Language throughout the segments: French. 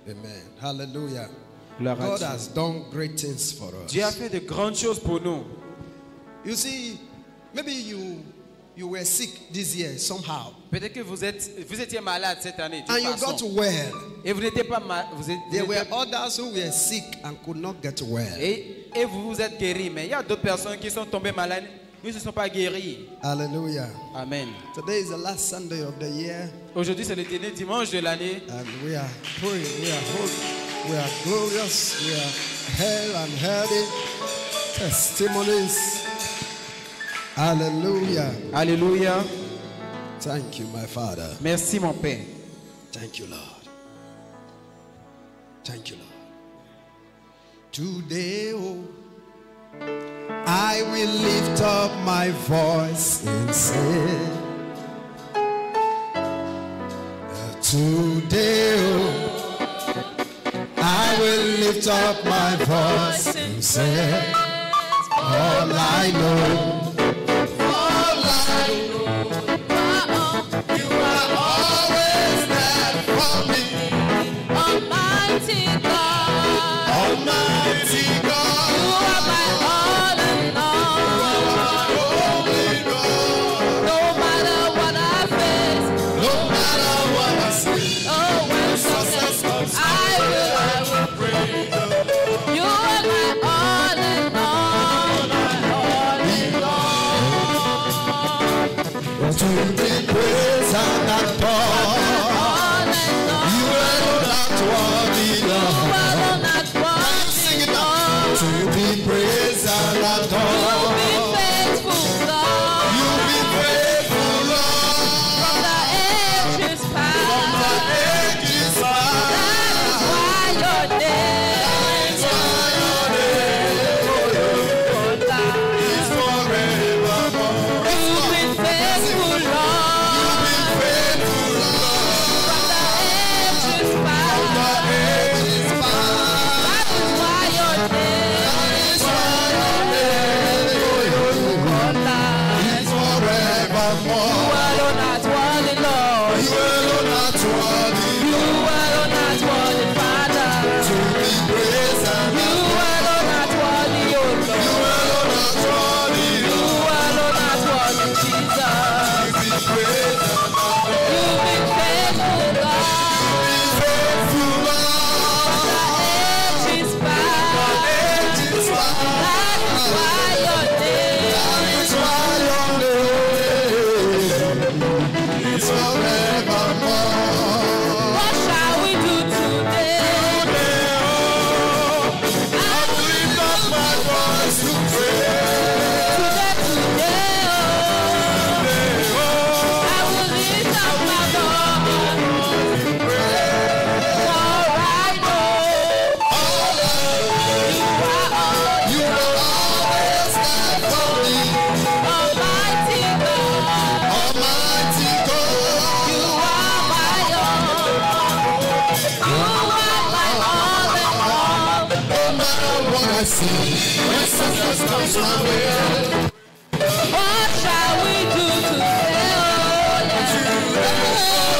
Amen. Hallelujah. Gloire à God Dieu. has done great things for us. Dieu a fait de grandes choses pour nous. You see, maybe you were sick this year somehow, Peut-être que vous étiez malade cette année. and you got well. Et vous n'étiez pas malade. There were others who were sick and could not get well. Et vous vous êtes guéris. Mais il y a d'autres personnes qui sont tombées malades. Ils ne se sont pas guéris. Hallelujah. Amen. Today is the last Sunday of the year, Aujourd'hui, c'est le dernier dimanche de l'année. and we are praying. We are holy. We are glorious. We are held and healthy. Testimonies. Hallelujah. Alléluia. Thank you, my Father. Merci, mon Père. Thank you, Lord. Thank you, Lord. Today, oh, I will lift up my voice and say, today, oh, I will lift up my voice and say, all I know. All I know, you are always there for me. Almighty God, Almighty God, you are my all and all. No matter what I face, no matter what I see, oh, when success comes, I will praise you. You are my all and all, my all and all. to be praised and adored. All and all. You alone are worthy, You Lord. alone are worthy, Sing it now. Lord. To be praised and You adored. be faithful, God. You be faithful, Lord. From the ages past. Ages past. That is why your name That's why your name is forevermore. You've been faithful, Lord. Faithful, Lord. From the ages past. Ages past. That is why your name That's why your name is forevermore. You alone are worthy, Lord. You alone are worthy, You Lord. alone are worthy, Father. To be praised and You alone are worthy, O you Lord. alone are worthy, You alone are worthy, Jesus. to be praised and You've been faithful, God. faithful, Lord. The ages past. Ages past. That is why your name That's why your name is forevermore. What shall we do today? I will lift up my voice to pray. Today, oh, I will lift up my voice. For I know you are always there for me, Almighty God. Almighty God. You are my all. You are my all and all. No matter what I see, when success comes my way, What shall we do today? Oh, yeah.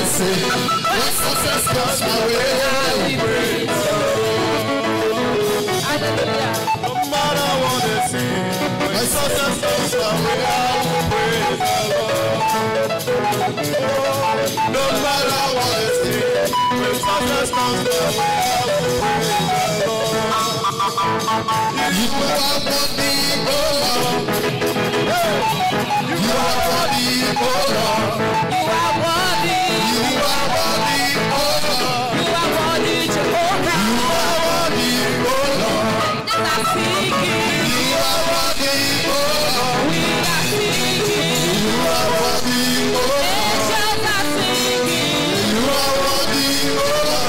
when success comes my way, no matter what I see, when success comes my way, I will praise the Lord. No matter what I see, when success comes my way, I will praise the Lord. You are worthy, oh Lord. You are worthy, oh Lord. You are worthy. You are worthy, oh Lord. You are worthy, Jehovah. You are worthy, oh Lord. Let us sing it. You are worthy, oh Lord. We are singing. You are worthy, oh Lord. Angels are singing. You are worthy, oh Lord.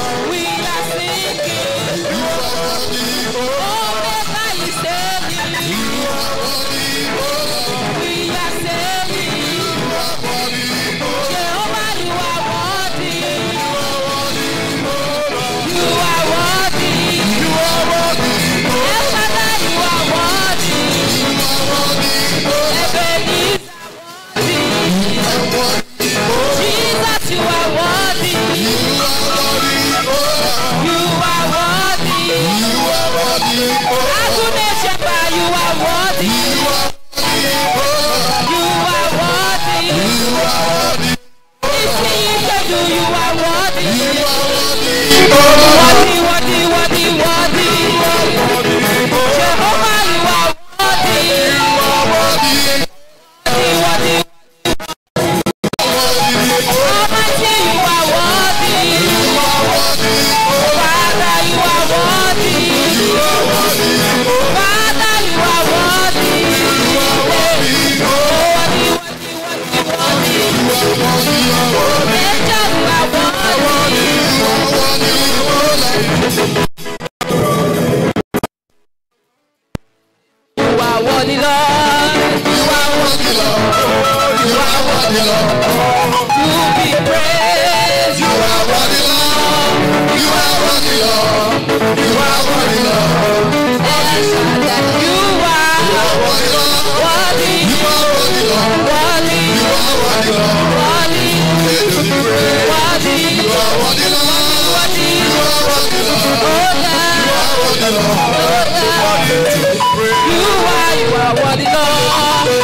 worthy, Lord. Worthy. Worthy to be praised. Worthy. You are worthy, Lord. Worthy. You are worthy, Lord. Oh, You are worthy, Lord. Worthy to be praised. you are worthy, Lord.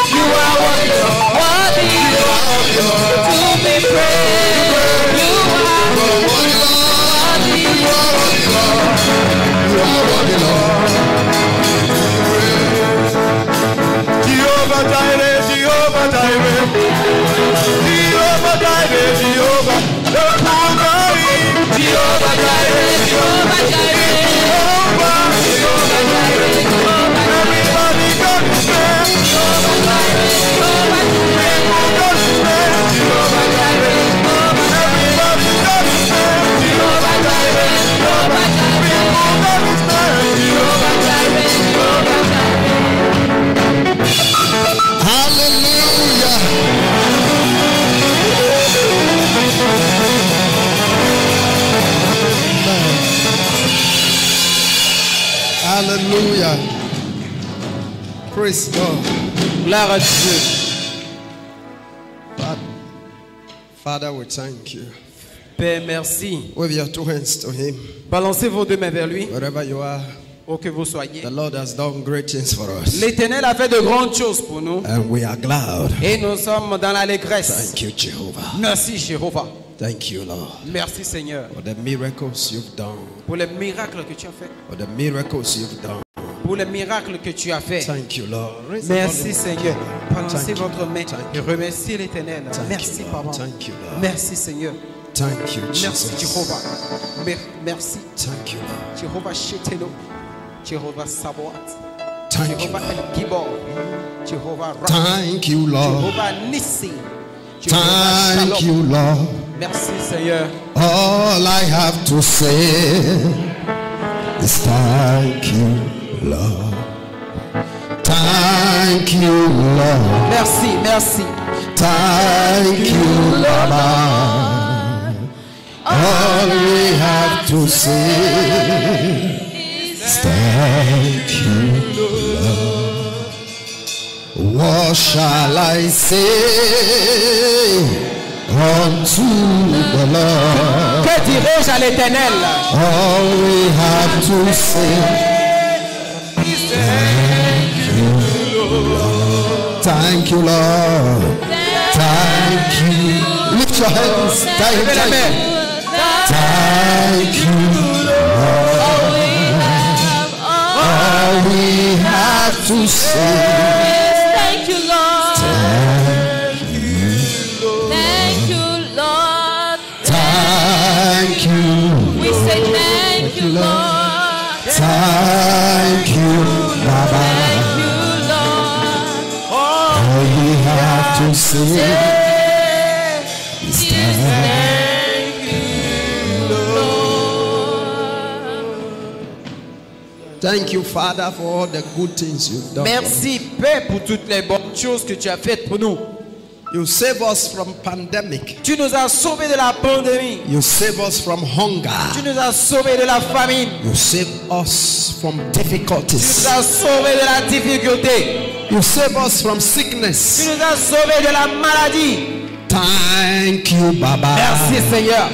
You are worthy, Lord. Worthy to be praised. You are worthy, Lord. You are worthy, Lord. You are worthy, Lord. Jehovah Jireh, Jehovah Jireh, Jehovah Jireh, Jehovah, the Lord, Jehovah Jireh, Jehovah Jireh. Jehovah, everybody got his name, Jehovah Jireh. got his name, Jehovah Jireh. everybody got his name, Jehovah Jireh. Jehovah Jireh. got his name. Jehovah Jireh. Jehovah Jireh. Hallelujah. Hallelujah. Praise God. Gloire à Dieu. Father, we thank you. Père, merci. Wave your two hands to Him. Balancez vos deux mains vers lui, Wherever you are, où que vous soyez. the Lord has done great things for us. L'Éternel a fait de grandes choses pour nous. And we are glad. Et nous sommes dans l'allégresse. Thank you, Jehovah. Merci, Jéhovah. Thank you, Lord, Merci, Seigneur, for the miracles you've done. pour les miracles que tu as fait. For the miracles you've done. Pour les miracles que tu as fait. Thank you, Lord. Raise the Merci, volume. Seigneur. Balancez Thank you. votre main Thank et you. remerciez l'Éternel. Thank Merci, you, Papa. Lord. Thank you, Lord. Merci, Seigneur. Thank you, Merci, Jesus. Jéhovah. Merci, Thank you, Lord. Jéhovah Shetelo. Jéhovah Saboat. Thank you, Jéhovah Lord. El Gibor. Jéhovah Rapha. Thank you, Lord. Jéhovah Nissi. Jéhovah Thank Shalom. you, Lord. Merci, Seigneur. All I have to say is thank you, Lord. Thank you, Lord. Merci, merci. Thank you, Baba. All we have to say is thank you, Lord. What shall I say unto the Lord? Que dirai-je à l'Éternel? All we have to say thank you, Lord. Thank you. Lift your hands. Levez la Thank main. you. Thank you, Lord. All we have to say. Thank you, Lord. Thank you, Lord. Thank you. We say thank you, Lord. Thank you, Baba. Thank you, Lord. All we have to say is Is thank thank you, Lord. Thank you, Father, for all the good things you've done. Merci, Père, pour toutes les bonnes choses que tu as faites pour nous. You save us from pandemic. Tu nous as sauvés de la pandémie. You save us from hunger. Tu nous as sauvés de la famine. You save us from Tu difficulties. nous as sauvés de la difficulté. You save us from Tu sickness. nous as sauvés de la maladie. Thank you, Baba. Merci, Seigneur.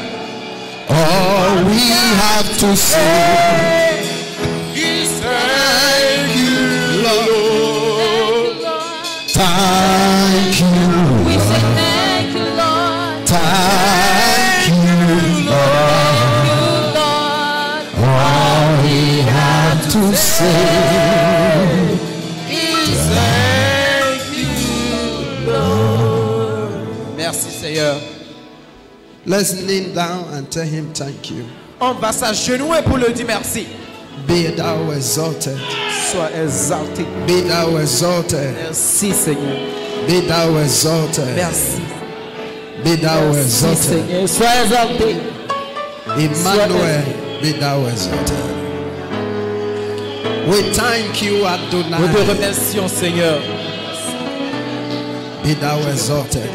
All we have to say is thank you, Lord. Thank you, Lord. Thank you, We say Lord. thank you, Lord. Thank you, Lord. Thank you, Lord. All we have to say is thank you, Lord. Merci, Seigneur. Let's kneel down and tell him thank you. On va s'agenouiller pour le dire merci. Be thou exalted. Sois exalté. Be thou exalted. Merci, Seigneur. Be thou exalted. Merci. Be thou Merci, exalted. Seigneur. Sois exalté. Emmanuel, be thou exalted. We thank you, Nous te Adonai. remercions, Seigneur. Be thou exalted.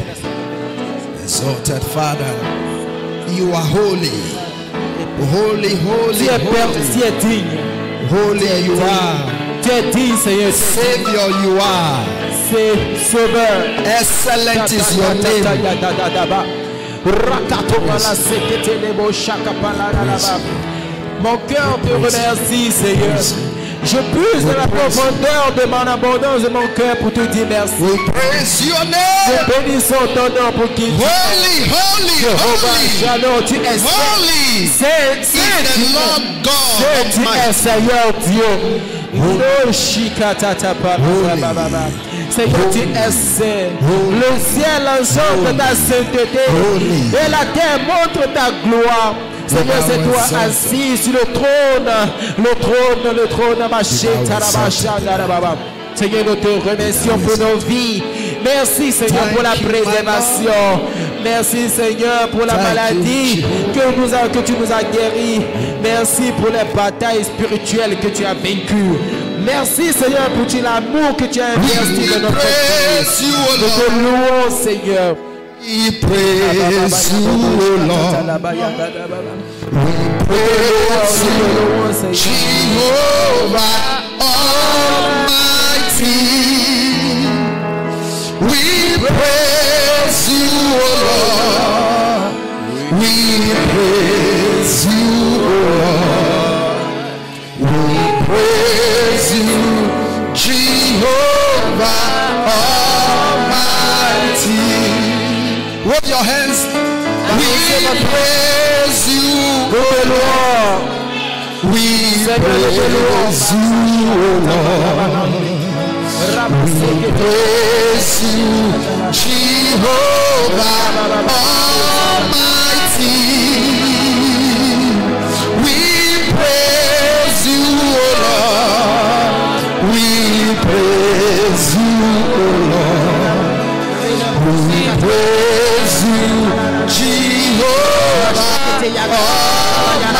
Exalted Father. You are holy. Holy, holy, Tu es Père, tu holy. es digne. Holy you are. Tu es digne, Seigneur. Savior you are. merci, Sauveur. Excellent is your name. Mon cœur te remercie, Seigneur. Je puise de la profondeur de mon abondance de mon cœur pour te dire merci. We praise your Nous name. bénissons ton nom pour qui tu es. Holy, holy, Jéhovah, holy. Shalom, tu es saint. Holy Saint, is saint, the tu Lord es. God Saint, tu es, Almighty. Seigneur Dieu. Oh, shikatatapa, bababa. Seigneur, tu es saint. Le ciel enchante ta sainteté. Et la terre montre ta gloire. Seigneur, c'est toi assis sur le trône. Le trône, ma chétarabachandarababa. Seigneur, nous te remercions pour nos vies. Merci, Seigneur, pour la préservation. Merci, Seigneur, pour la maladie que tu nous as guéris. Merci pour les batailles spirituelles que tu as vaincues. Merci, Seigneur, pour l'amour que tu as investi dans notre vie. Nous te louons, Seigneur. We praise you, O Lord. We praise you, Jehovah Almighty. We praise you, O Lord. We praise you, O Lord. We praise you, Jehovah Almighty. Wave your hands. We praise you, O Lord. We praise you, O Lord. We praise you, Jehovah Almighty. We praise you, O Lord. We praise you, O Lord. We praise you, Jehovah Almighty.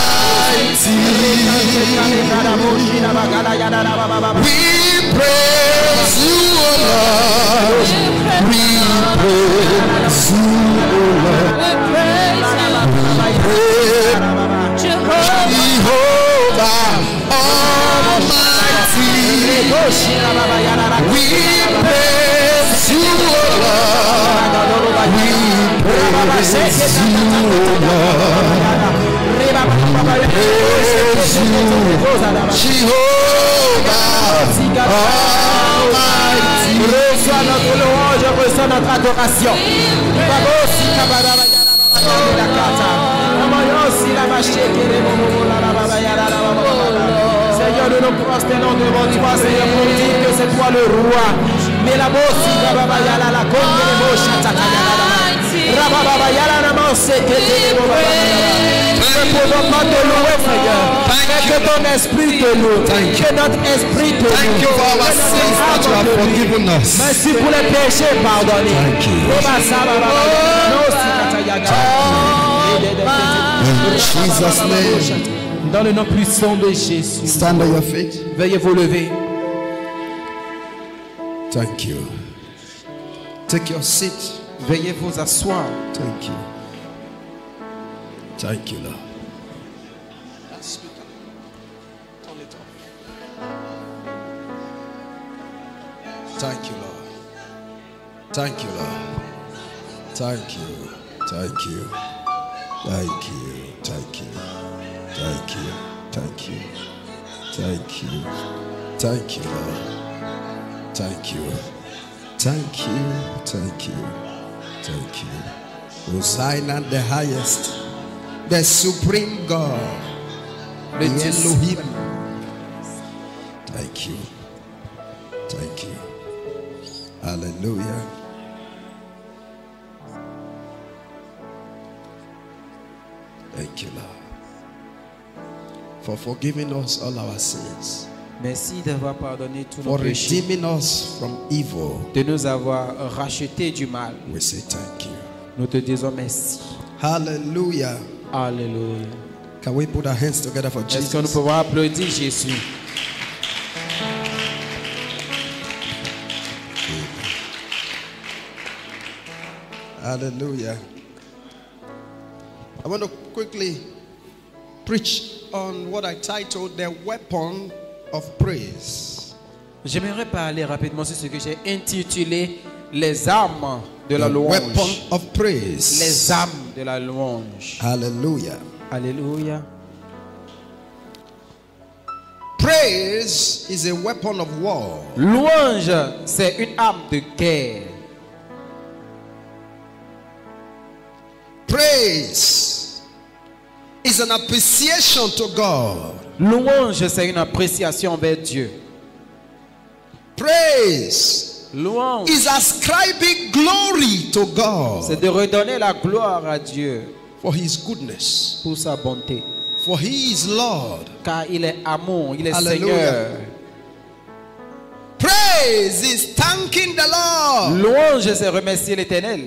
We praise you, O Lord. We praise you, O Lord. We praise Jehovah Almighty. We praise you, O Lord. We praise you, O Lord. Praise you, Jehovah Almighty. Reçois notre louange, reçois notre adoration. Seigneur, nous nous prosternons devant toi, Seigneur, pour dire que c'est toi le roi. Mais la bosse, la ne pouvons pas te louer, Seigneur. Que ton esprit te loue. Que notre esprit te loue. Thank you for our sins that you have forgiven us. Merci pour les péchés pardonnés. Thank you. In Jesus' name. Dans le nom puissant de Jésus. Stand on your feet. Veuillez vous lever. Thank you. Take your seat. Veuillez vous asseoir. Thank you. Thank you, Lord. Thank you, Lord. Thank you, Lord. Thank you. Thank you. Thank you. Thank you. Thank you. Thank you. Thank you. Thank you, Lord. Thank you. Thank you. Thank you. Thank you. Hosanna the highest, the supreme God, the Elohim. Thank you. Thank you. Hallelujah. Thank you, Lord, for forgiving us all our sins, Merci d'avoir pardonné tous nos for péchés, redeeming us from evil. de nous avoir racheté du mal. We say thank you. Nous te disons merci. Hallelujah. Alléluia. Can we put our hands together for Est-ce que nous Jesus? pouvons applaudir Jésus? Hallelujah. I want to quickly preach on what I titled the weapon of praise. J'aimerais parler rapidement sur ce que j'ai intitulé les armes de la The louange. weapon of praise. Les armes de la louange. Hallelujah. Alléluia. Praise is a weapon of war. Louange, c'est une arme de guerre. Praise is an appreciation to God. Louange, c'est une appréciation envers Dieu. Praise Louange, is ascribing glory to God c'est de redonner la gloire à Dieu for His goodness. pour sa bonté. For He is Lord. Car il est amour, il est Alléluia. Seigneur. Praise is thanking the Lord. Louange, c'est remercier l'Éternel.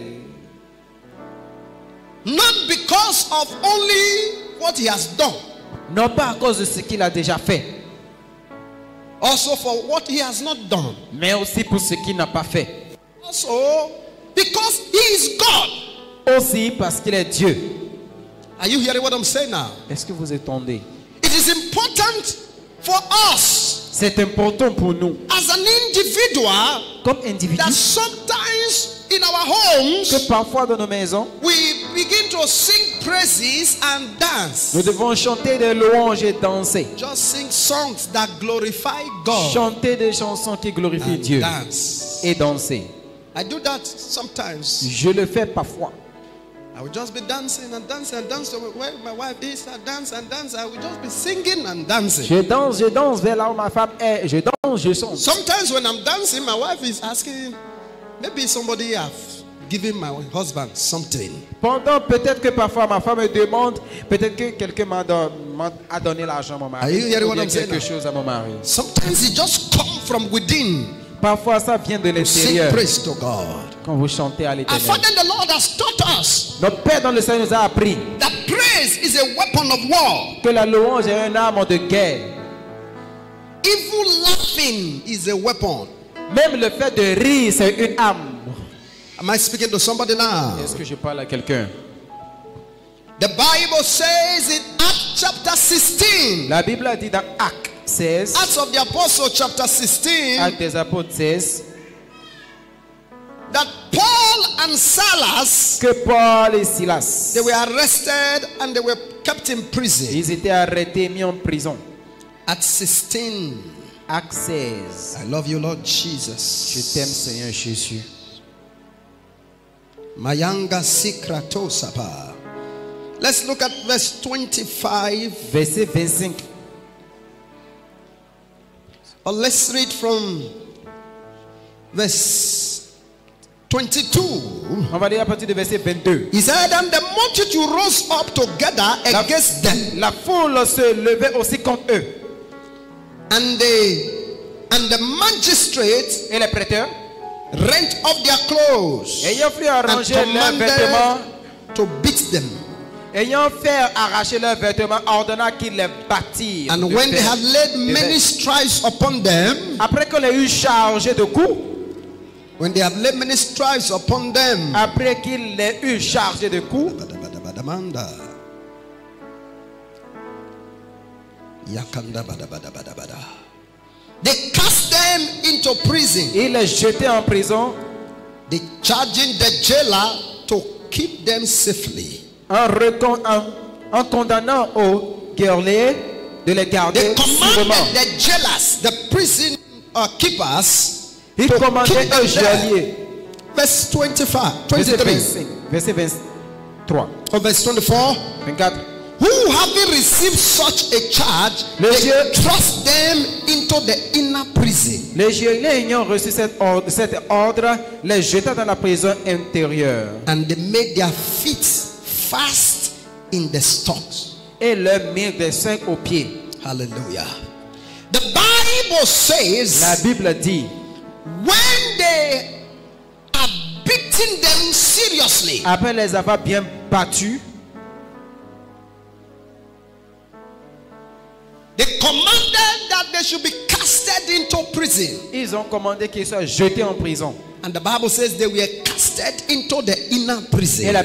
Not because of only what He has done, Non pas à cause de ce qu'il a déjà fait, also for what He has not done. mais aussi pour ce qu'il n'a pas fait. Also because He is God. Aussi parce qu'il est Dieu. Are you hearing what I'm saying now? Est-ce que vous entendez? It is important for us C'est important pour nous, as an individual comme individus, that sometimes in our homes que parfois dans nos maisons, we begin to sing praises and dance. nous devons chanter des louanges et danser. Just sing songs that glorify God Chanter des chansons qui glorifient and Dieu dance. et danser. I do that sometimes. Je le fais parfois. I will just be dancing and dancing and dancing. Where my wife is, I dance and dance. I will just be singing and dancing. Je danse vers là où ma femme est. Je danse, je chante. Sometimes when I'm dancing, my wife is asking, maybe somebody have given my husband something. Pendant peut-être que parfois ma femme me demande, peut-être que quelqu'un a donné l'argent à mon Are you mari, hearing ou what bien I'm saying quelque now? chose à mon mari. Sometimes it just comes from within. Parfois ça vient de Sing l'extérieur. praise to God. Quand vous chantez à Our l'Éternel. Father the Lord has taught us Notre Père dans le Seigneur nous a appris that praise is a weapon of war. que la louange est une arme de guerre. Even laughing is a weapon. Même le fait de rire, c'est une arme. Am I speaking to somebody now? Est-ce que je parle à quelqu'un? The Bible says in Acts chapter 16, La Bible a dit dans Actes 16, Acts of the Apostle chapter 16, Actes des Apôtres 16, that Paul and Silas, que Paul et Silas, they were arrested and they were kept in prison. ils étaient arrêtés, mis en prison. At 16, Actes 16. I love you, Lord Je Jesus. t'aime, Seigneur Jésus. Mayanga Sikrato Sapa. Let's look at verse 25. Verset 25. Or let's read from verse 22. On va lire à partir de verset 22. He said, and the multitude rose up together against them, La foule se levait aussi contre eux. and the magistrates Et les prêteurs, rent off their clothes ayant fait and arranger leurs vêtements, commanded to beat them. ayant fait arracher leurs vêtements, ordonna qu'ils les battirent. And de when they fer. had laid many stripes upon them, Après qu'on les eut chargés de coups, when they had laid many stripes upon them, après qu'il les eut chargés de coups, they cast them into prison, il les jetait en prison they charging the jailer to keep them safely. en condamnant aux guerriers de les garder They sûrement. commanded the jailers, the prison keepers, Il to commandait keep them un there. geôlier. Verse 25, Verset 23, 25, verset 23, or verse 24. 24. Who having received such a charge, Le they Dieu- thrust them into the inner prison. Les geôliers ayant reçu cet ordre, les jeta dans la prison intérieure And they made their feet fast in the stocks. et leur mirent des cinq aux pieds. Hallelujah. The Bible La says Bible dit, when they are beating them seriously, après les avoir bien battus, they commanded that they should be casted into prison. ils ont commandé qu'ils soient jetés en prison. And the Bible says they were casted into the inner Et prison. la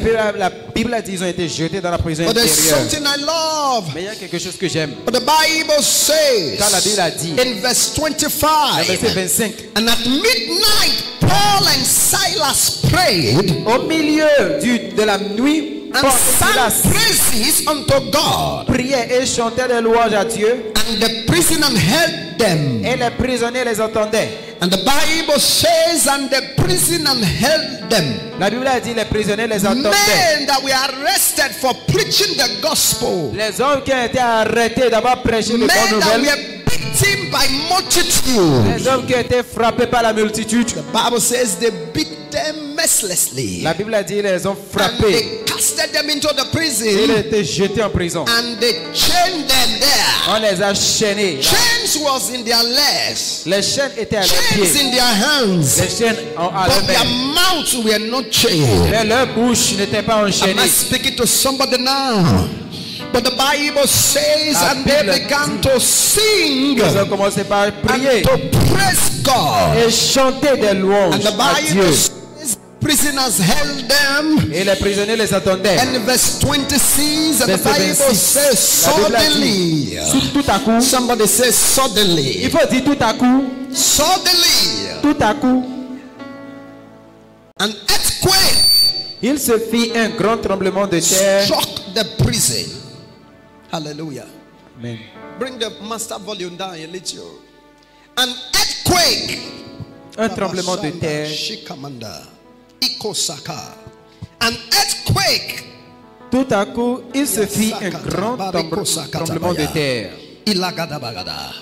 Bible a dit qu'ils ont été jetés dans la prison But there's intérieure. something I love. Mais il y a quelque chose que j'aime. But the Bible says Quand la Bible a dit, in verse dans le verset 25, 25, and at midnight Paul and Silas prayed au milieu de la nuit, and Paul et sang Silas praises unto God, priaient et chantaient des louanges à Dieu. and the prisoner held them. Et les prisonniers les entendaient. And the Bible says, and the prisoner held them. La Bible a dit les prisonniers les entendaient. Men that were arrested for preaching the gospel. Les hommes qui ont été arrêtés d'avoir prêché les Men bonnes that nouvelles. were beaten by multitude. Les hommes qui ont été frappés par la multitude. The Bible says they beat them mercilessly. La Bible a dit les ont And frappés. they casted them into the Ils prison. ont été jetés en prison. And they chained them there. On les a chaînés. Chains was in their legs. Les chaînes étaient à leurs Chains pieds. in their hands. Les chaînes à leurs But their mains. mouths were not chained. Mais leur bouche n'était pas Am enchaînée. I speaking to somebody now? But the Bible says, La and they Bible began to sing Ils ont commencé par prier and to praise God. et chanter des louanges And the à Bible Dieu. says, prisoners held them. Et les prisonniers les attendaient. And verse 26, and the Verset Bible 26. says, La Bible a suddenly. dit, tout à coup, Somebody says, il suddenly. faut dire tout à coup, Suddenly. tout à coup, An earthquake il se fit un grand tremblement de terre. struck the prison. Hallelujah. Amen. Bring the master volume down a little. An earthquake. Un tremblement de terre. Shikamanda. Ikosaka. An earthquake. Tout à coup, il se fit un grand tremblement de terre. Ilagadabagada.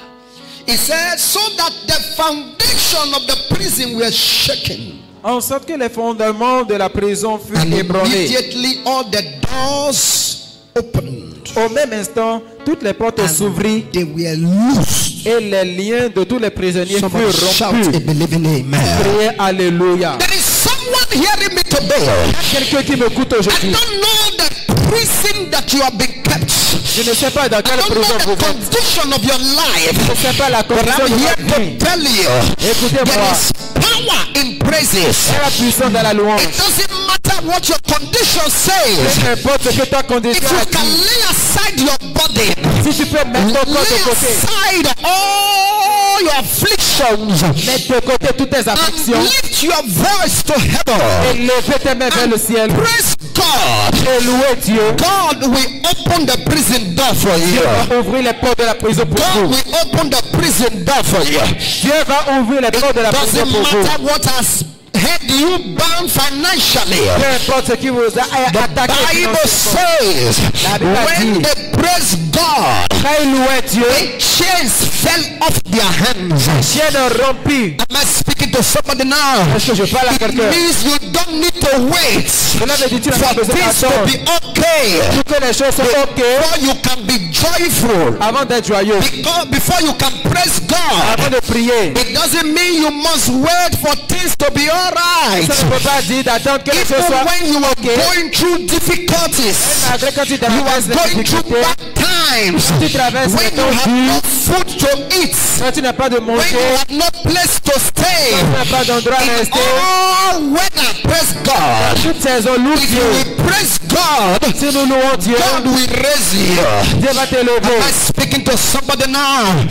He said, so that the foundation of the prison were shaken. En sorte que les fondements de la prison furent And ébranlés. immediately all the doors opened. Au même instant, toutes les portes And s'ouvrirent they were loosed. et les liens de tous les prisonniers Somebody furent shout rompus. a believing amen. Priez Alléluia. There is someone hearing me today. Quelqu'un qui m'écoute I aujourd'hui. don't know the prison that you have been kept. Je ne sais pas dans I quelle don't prison know vous the êtes. condition of your Je life. ne sais pas la But condition I'm de here votre vie. to tell you there Écoutez-moi. is power in praises. Et la puissance dans la louange. It doesn't matter what your condition says. Peu importe ce que ta If condition you a can dit. lay aside your body, Si tu peux mettre ton corps de lay côté. aside all your afflictions, Mettre de côté toutes tes and afflictions. lift your voice to Et heaven. lever tes mains vers le ciel. Praise God. Et louer Dieu. God will open the prison door for you. Dieu va ouvrir les portes de la prison pour God vous. will open the prison door for you. Dieu va ouvrir les portes de la prison Doesn't pour vous. matter what has held you bound financially. Peu importe ce qui vous a The attaqué Bible financièrement. says La Bible a when dit, they praise God, quand ils louaient Dieu, the chains fell off their hands. chaîne rompue. Am I speaking to somebody now? Est-ce que je parle à It quelqu'un? means you don't need to wait Cela veut dire que tu n'as pas for besoin things to d'attendre. be okay Pour que les choses soient ok. before you can be joyful. Avant d'être joyeux. Because before you can praise God, Avant de prier. it doesn't mean you must wait for things to be alright. Ça ne peut pas dire d'attendre que les choses Even soient when you are ok. going through difficulties, Malgré quand tu you are traverses des going through difficultés. bad times, Tu traverses when les you temps have no durs. food to eat, Quand tu n'as pas de when manger. you have no place to stay, Quand tu n'as pas d'endroit à in rester. all weather, praise God. Toute saison, loue If you Dieu. will praise God, Si nous louons Dieu, God will raise you. Dieu va te Am lever. I speaking to somebody now?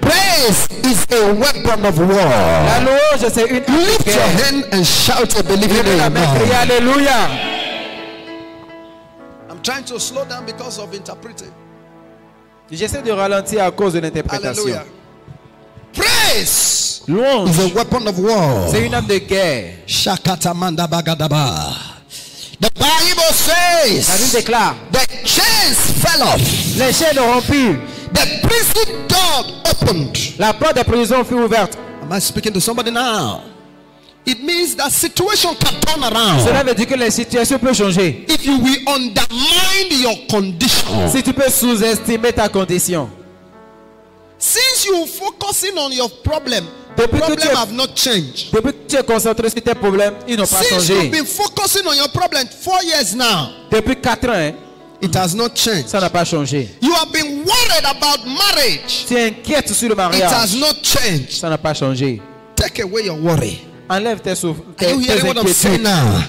Praise is a weapon of war. La louange, c'est une arme de Lift your guerre. hand and shout a believing Levez la main, criez amen. Alléluia. I'm trying to slow down because of interpreting. J'essaie de ralentir à cause de l'interprétation. Hallelujah. Praise Louange, is a weapon of war. c'est une arme de guerre. Shakatamanda bagadaba. The Bible La Bible says déclare, the chains fell off. les chaînes rompues, The prison door opened. la porte de prison fut ouverte. Am I speaking to somebody now? It means that situation can turn around. Cela veut dire que les situations peuvent changer. If you will undermine your condition. Si tu peux sous-estimer ta condition. Since you focusing on your problem, the Depuis que problem tu es- have not changed. Depuis que tu es concentré sur tes problèmes, ils n'ont pas Since you've changé. been focusing on your problem 4 years now, Depuis 4 ans, hein, it has not changed. ça n'a pas changé. You have been worried about marriage. Tu es inquiète sur le It has mariage, not changed. ça n'a pas changé. Take away your worry. Enlève tes Are you hearing what I'm saying inquiétudes. now?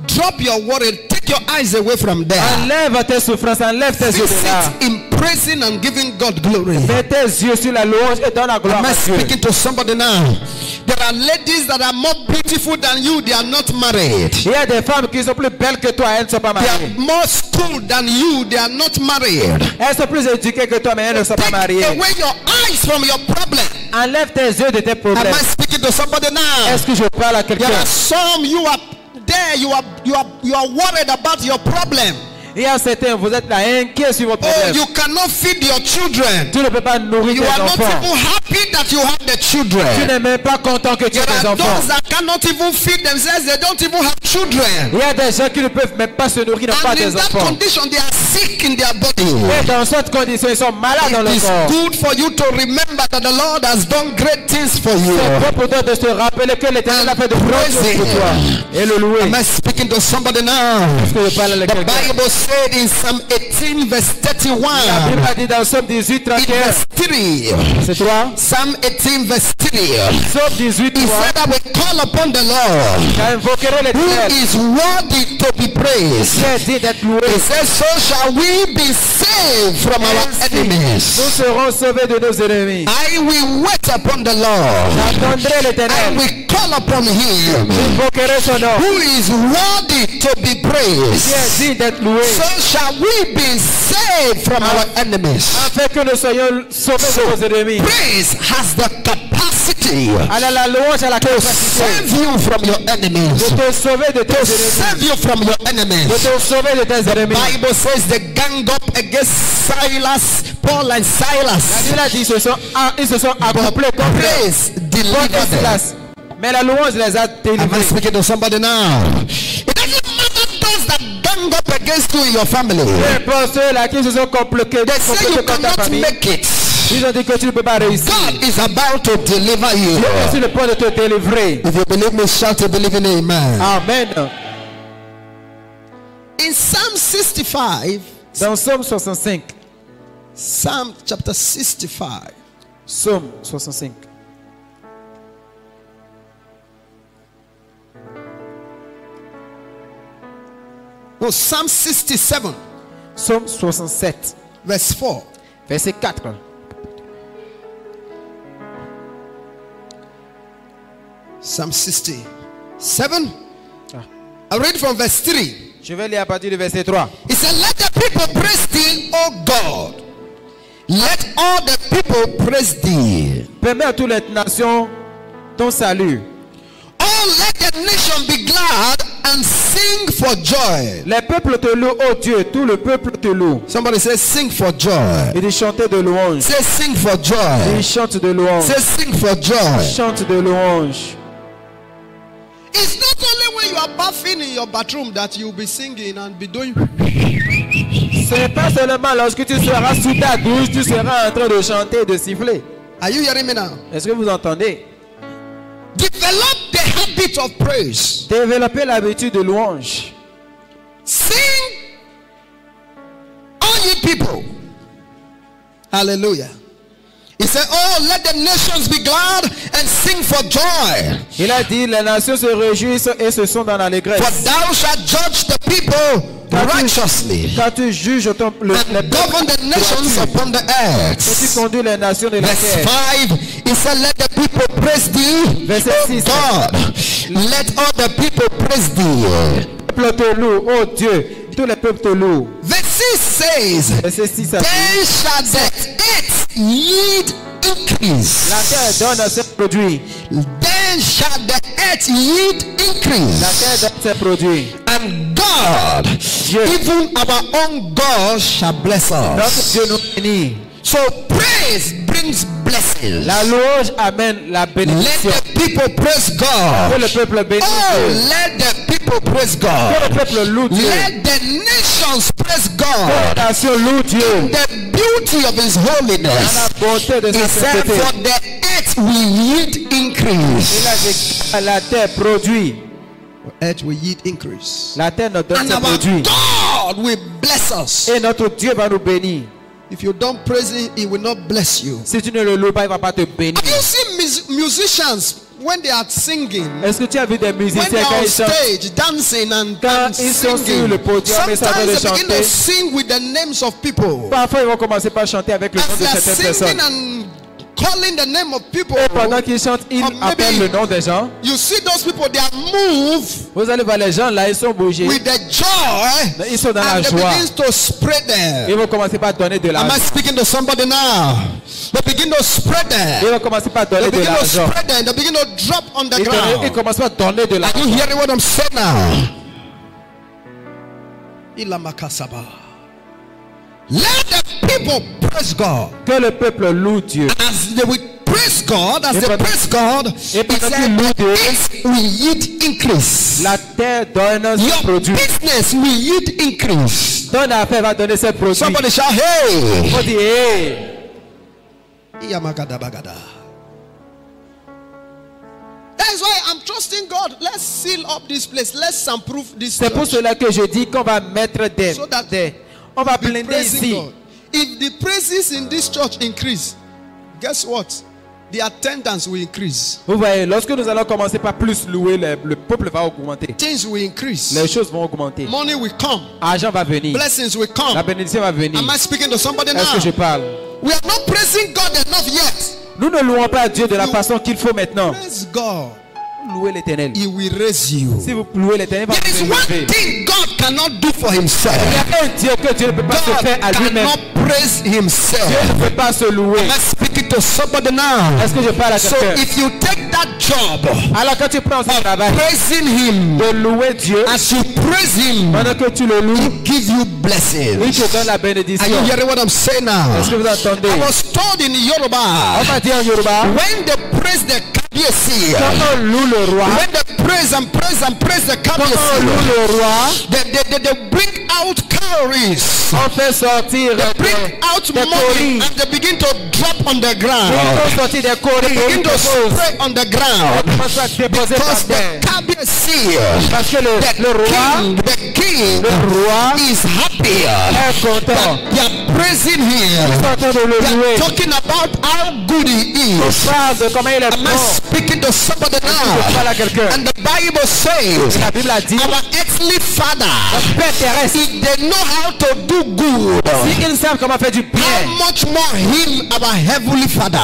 Drop your worry. Take your eyes away from there. Enlève tes souffrances, enlève tes yeux Fix de là. it in praising and giving God glory. Mets tes yeux sur la louange et donne la gloire Am I à Dieu. speaking to somebody now? There are ladies that are more beautiful than you. They are not married. Il y a des femmes qui sont plus belles que toi, elles ne sont pas They mariées. are more schooled than you. They are not married. Elles sont plus éduquées que toi, mais elles ne sont pas Take mariées. away your eyes from your problem. Enlève tes yeux de tes Am problèmes. I speaking to somebody now? Est-ce que je parle à There quelqu'un? are some you are there. You are worried about your problem. Il y a certains, vous êtes là inquiets sur vos Oh, problèmes. you cannot feed your children. Tu ne peux pas nourrir You tes are not enfants. even happy that you have the Tu children. n'es même pas content que tu aies There des are enfants. those that cannot even feed themselves. They don't even have children. Il y a des gens qui ne peuvent même pas se nourrir, n'ont pas And in des that enfants. condition, they are sick in their body. Et dans cette condition, ils sont malades dans It le is corps. good for you to remember that the Lord has done great things for you. C'est bon pour toi de se rappeler que l'Éternel a fait de grandes choses pour toi. Et le louer. Am I speaking to somebody now? Est-ce que je parle à The quelqu'un? Bible said in Psalm 18 verse La Bible 31. a dit dans Somme 18, In 31. verse 3. C'est toi? Psalm 18 verse 3. Somme 18, He 3. said that we call upon the Lord, J'invoquerai who l'Éternel. is worthy to be praised. Qui est dit d'être loué. He says, so shall we be saved from our Ainsi, enemies. nous serons sauvés de nos ennemis. I will wait upon the Lord. J'attendrai I l'Éternel. will call upon him, J'invoquerai son nom. who is worthy to be Qui est praised. dit d'être loué. So shall we be saved from our enemies. Afin que nous soyons sauvés de nos ennemis. Praise has the capacity Alors la louange a la to capacité save you from your enemies. de te sauver de tes To ennemis. save you from your De enemies. te sauver de tes ennemis. Bible says they gang up against Silas, Paul and La Silas. Bible a dit ils se sont accouplés contre Praise Paul et delivered them. Silas. Mais la louange les a Am I délivrés. speaking to somebody now? It doesn't matter those that gang up against you in your family. Peu importe ceux-là qui se sont complotés They say you contre ta cannot famille. make it. Ils ont dit que tu ne peux pas réussir. God is about to deliver you. Dieu est sur le point de te délivrer. If you believe me, shout a believing amen. Amen. In Psalm 65, Dans Psaume 65. Psalm chapter 65, Psaume 65. no, Psalm 67, Psaume 67. verse 4. Verset 4. Psalm 67. Ah. I read from verse 3. Je vais lire à partir du verset 3. He said, let the people praise thee, O God. Let all the people praise thee. Permets à toutes les nations ton salut. Oh, let the nation be glad and sing for joy. Les peuples te louent, oh Dieu, tout le peuple te loue. Somebody say, sing for joy. Il dit chanter de louange. Say, sing for joy. Il chante de louange. Say, sing for joy. Chante de louange. It's not only when you are bathing in your bathroom that you'll be singing and be doing. Ce n'est pas seulement lorsque tu seras sous ta douche, tu seras en train de chanter et de siffler. Are you hearing me now? Est-ce que vous entendez? Develop the habit of praise. Développer l'habitude de louange. Sing, all ye people. Hallelujah. He said, oh, let the nations be glad and sing for joy. Il a dit, les nations se réjouissent et se sont dans For l'allégresse. thou shalt judge the people righteously Quand tu juges les and govern the nations upon the et tu earth. conduis les nations de la Verse terre. 5, he said, let the people praise thee, Verset O 6. God. Let all the people praise thee. Le peuple te loue, oh Dieu, tous les peuples te louent. Verse 6 says, Verset 6 a dit, then shall the earth yield increase. la terre donne ses produits. Then shall the earth yield La increase. terre donne ses produits. And God, Dieu. even our own God, shall bless Notre us. Dieu nous bénit. So praise brings blessings. La louange amène la Let bénédiction. the people praise Que God. le peuple bénisse Oh, Dieu. let the people praise Que God. le peuple loue Dieu. Let the nations praise Que la God. nation loue Dieu. The beauty of His Dans la holiness. bonté de He sa said, sainteté. for the earth will yield Il a increase. dit, la terre produit. Earth will yield increase. La terre nous donne And ses our produits. God will bless us. Et notre Dieu va nous bénir. If you don't praise Him, He will not bless you. Si tu ne le loues pas, il ne va pas te bénir. Have you seen musicians when they are singing, Est-ce que tu as vu des when they musiciens are quand on ils chantent? stage dancing and Quand ils sont sur singing, le podium, ils sont en train de sometimes they begin to chanter. sing with the names of people. Parfois, ils vont commencer par chanter avec le nom As de they are certaines singing personnes. and calling the name of people, Et pendant qu'ils chantent, ils Or maybe- appellent le nom des gens. you see those people, they are moved Vous allez voir les gens là, ils sont bougés. with the joy, Ils sont dans la and they joie. begin to spread Ils them. vont commencer par donner de Am I l'argent. speaking to somebody now? They begin to spread Ils them. vont commencer par They donner de begin to l'argent. spread them. They begin to drop on the Ils ground. commencent par donner de Are l'argent. you hearing what I'm saying now? Ilamakasaba. Let the people praise God. Que le peuple loue Dieu. As they will praise God, as Et they pendant- praise God, et He pendant said, qu'ils louent Dieu, "It will yield increase. La terre donne ses Your produits. business will yield increase." Ton affaire va donner ses produits. Somebody shout, "Hey!" On dit, hey. Iyamagadabagada. That's why I'm trusting God. Let's seal up this place. Let's soundproof this C'est pour church. cela que je dis qu'on va mettre So that on va Be blinder praising ici. God. If the praises in this church increase, guess what? The attendance will increase. Vous voyez, lorsque nous allons commencer par plus louer, le peuple va augmenter. Things will increase. Les choses vont augmenter. Money will come. Argent va venir. Blessings will come. La bénédiction va venir. Am I speaking to somebody Est-ce que je now? parle? We are not praising God enough yet. Nous ne louons pas Dieu de la façon qu'il faut maintenant. Praise God. Louez l'Éternel. He will raise you. Si vous louez l'Éternel, il va There is vous one élever. thing God cannot do for Il y himself. a un Dieu que Dieu ne peut pas se God faire à lui-même. cannot praise Dieu himself. ne peut pas se louer. Am I speaking to somebody now? Est-ce que je parle à So quelqu'un? if you take that job, Alors quand tu prends ce travail praising him, de louer Dieu, as you praise him, pendant que tu le loues, he give you il blessings. te donne la Are bénédiction. you hearing what I'm saying now? Est-ce que vous entendez? I was told in On Yoruba, va dire en Yoruba, when they praise the Kabiesi, quand on loue le roi, when they praise and praise and praise the quand on Kabiesi, loue le roi, they bring out calories, on fait sortir bring out des money, colis. and they begin to drop on the On ground. fait sortir des colis. Begin to On spray on the ground. commence à déposer par Because the terre. Kabiesi, Parce que le roi, the king le roi is happy. est content. They are praising him. Ils sont en train de le They are louer. talking about how good he On is. parle de comment il est Am I bon. speaking to somebody Je now? parle à quelqu'un. And the Bible says, La Bible a dit, our earthly father, Père terrestre, if they know how to do good, si ils savent comment faire du bien, how much more him, our heavenly father?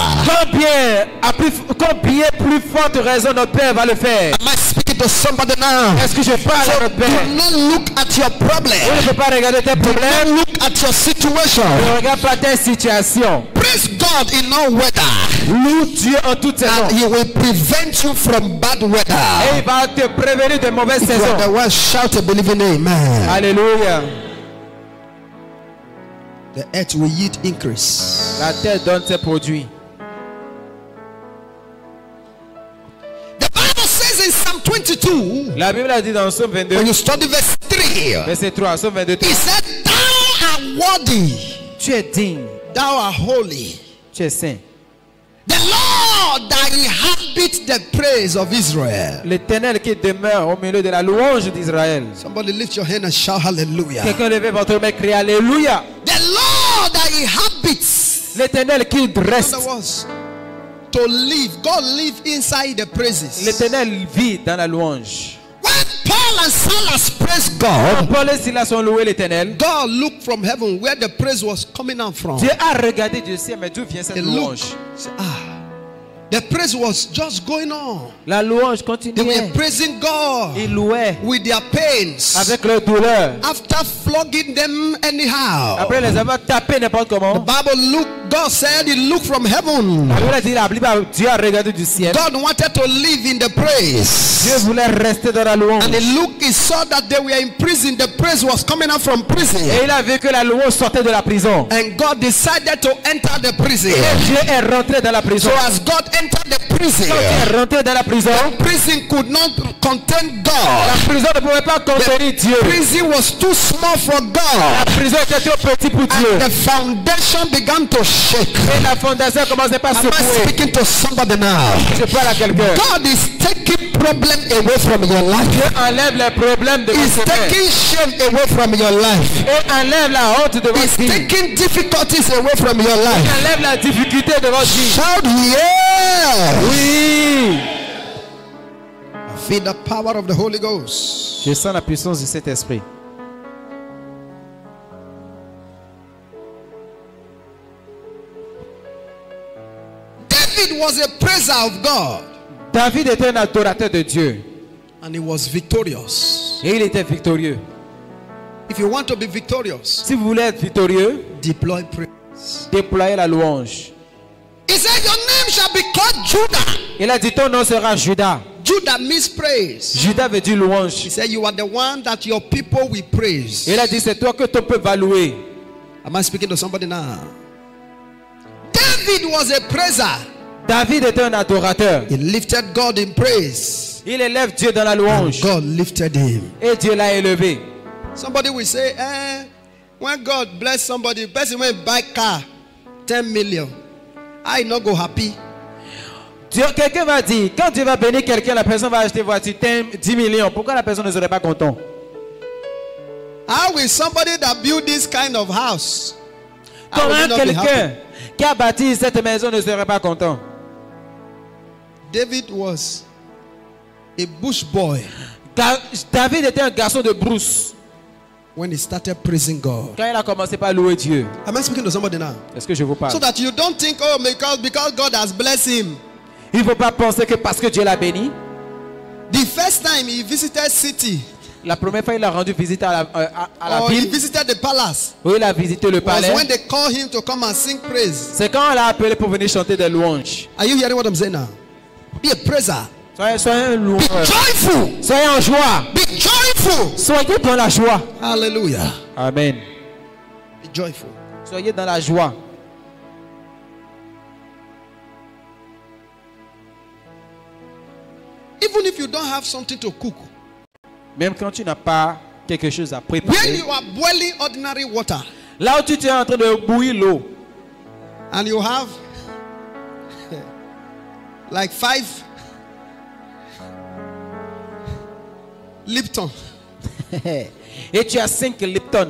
combien plus forte raison notre Père va le faire. Am I speaking to somebody now? Est-ce que je parle à notre Do Père? not look at your problem. On ne peut pas regarder tes problèmes. Don't look at your situation. Ne regarde pas tes situations. Praise God in all weather. Loue Dieu en toute saison. And he will prevent you from bad Et weather. il va te prévenir de mauvaises If you are the saisons. one, shout a believing amen. Alléluia. The earth will yield increase. La terre donne ses produits. The Bible says in Psalm 22, La Bible a dit dans Psaume 22, when you study verse 3, verset 3, Psaume 22, he said, "Thou art worthy, tu es digne, thou art holy. tu es saint. The Lord that inhabits the praise of Israel." L'Éternel qui demeure au milieu de la louange d'Israël. Somebody lift your hand and shout hallelujah. Quelqu'un levez votre main et crie Alléluia. The Lord that inhabits. L'Éternel qui In reste. other words, to live. God live inside the praises. L'Éternel vit dans la louange. When Paul and Silas praised Quand God, Paul et Silas ont loué l'Éternel, God looked from heaven where the praise was coming out from. Dieu a regardé du ciel, mais d'où vient cette He louange? looked. Said, the praise was just going on. La louange They continuait. were praising God Ils louaient with their pains. avec leur douleur. After flogging them anyhow. Après les avoir tapés n'importe The comment. Bible looked, God said he looked from heaven. La Bible a dit, Dieu a regardé du ciel. God wanted to live in the praise. Dieu voulait rester dans la louange. And he looked, he saw that they were in prison. The praise was coming out from prison. Et il a vu que la louange sortait de la prison. And God decided to enter the prison. Et Dieu est rentré dans la prison. So as God entered the prison, Quand il est rentré dans la prison, prison could not contain God. la prison ne pouvait pas contenir Dieu. Prison was too small for La God. prison était trop petite pour Dieu. And the foundation began to shake. Et la fondation commençait par Am I secouer. speaking to somebody now? Je parle à quelqu'un. God is taking problem away from your life. Dieu enlève les problèmes de He's votre vie. taking shame away from your life. Et enlève la honte de He's votre vie. taking difficulties away from your life. Enlève la difficulté de votre vie. Shout yeah! Oui. feel the power of the Holy Ghost. Je sens la puissance de cet esprit. David was a praiser of God. David était un adorateur de Dieu. And he was victorious. Et il était victorieux. If you want to be victorious, Si vous voulez être victorieux, deploy praise. déployez la louange. He said, your name shall be called Judah. Il a dit ton nom sera Judas. Judah means praise. Judas veut dire He louange. said, you are the one that your people will praise. Il a dit c'est toi que ton peuple va louer. Am I speaking to somebody now? David was a praiser. David était un adorateur. He lifted God in praise. Il élève Dieu dans la And louange. God lifted him. Et Dieu l'a élevé. Somebody will say, when God bless somebody, person will buy car, 10 million. I not go happy. Quelqu'un va dire, quand Dieu va bénir quelqu'un, la personne va acheter voiture 10 millions. Pourquoi la personne ne serait pas content? How will somebody that build this kind of house? how will he Comment not be quelqu'un happy? qui a bâti cette maison ne serait pas content? David was a bush boy David était un garçon de brousse when he started praising God. quand il a commencé par louer Dieu. Am I speaking to somebody now? Est-ce que je vous parle? So that you don't think, oh, because God has blessed him. Il ne faut pas penser que parce que Dieu l'a béni. The first time he visited city, La première fois il a rendu visite à la or he ville, visited the palace, où il a visité le was palais. when they called him to come and sing praise. C'est quand on l'a appelé pour venir chanter des louanges. Are you hearing what I'm saying now? Be a praiser. Soyez un Be loueur. joyful. Soyez en joie. Be joyful. Soyez dans la joie. Hallelujah. Amen. Be joyful. Soyez dans la joie. Even if you don't have something to cook, Même quand tu n'as pas quelque chose à when préparer. you are boiling ordinary water Là où tu es en train de bouillir l'eau. and you have like 5 Lipton, Et tu as 5 Lipton.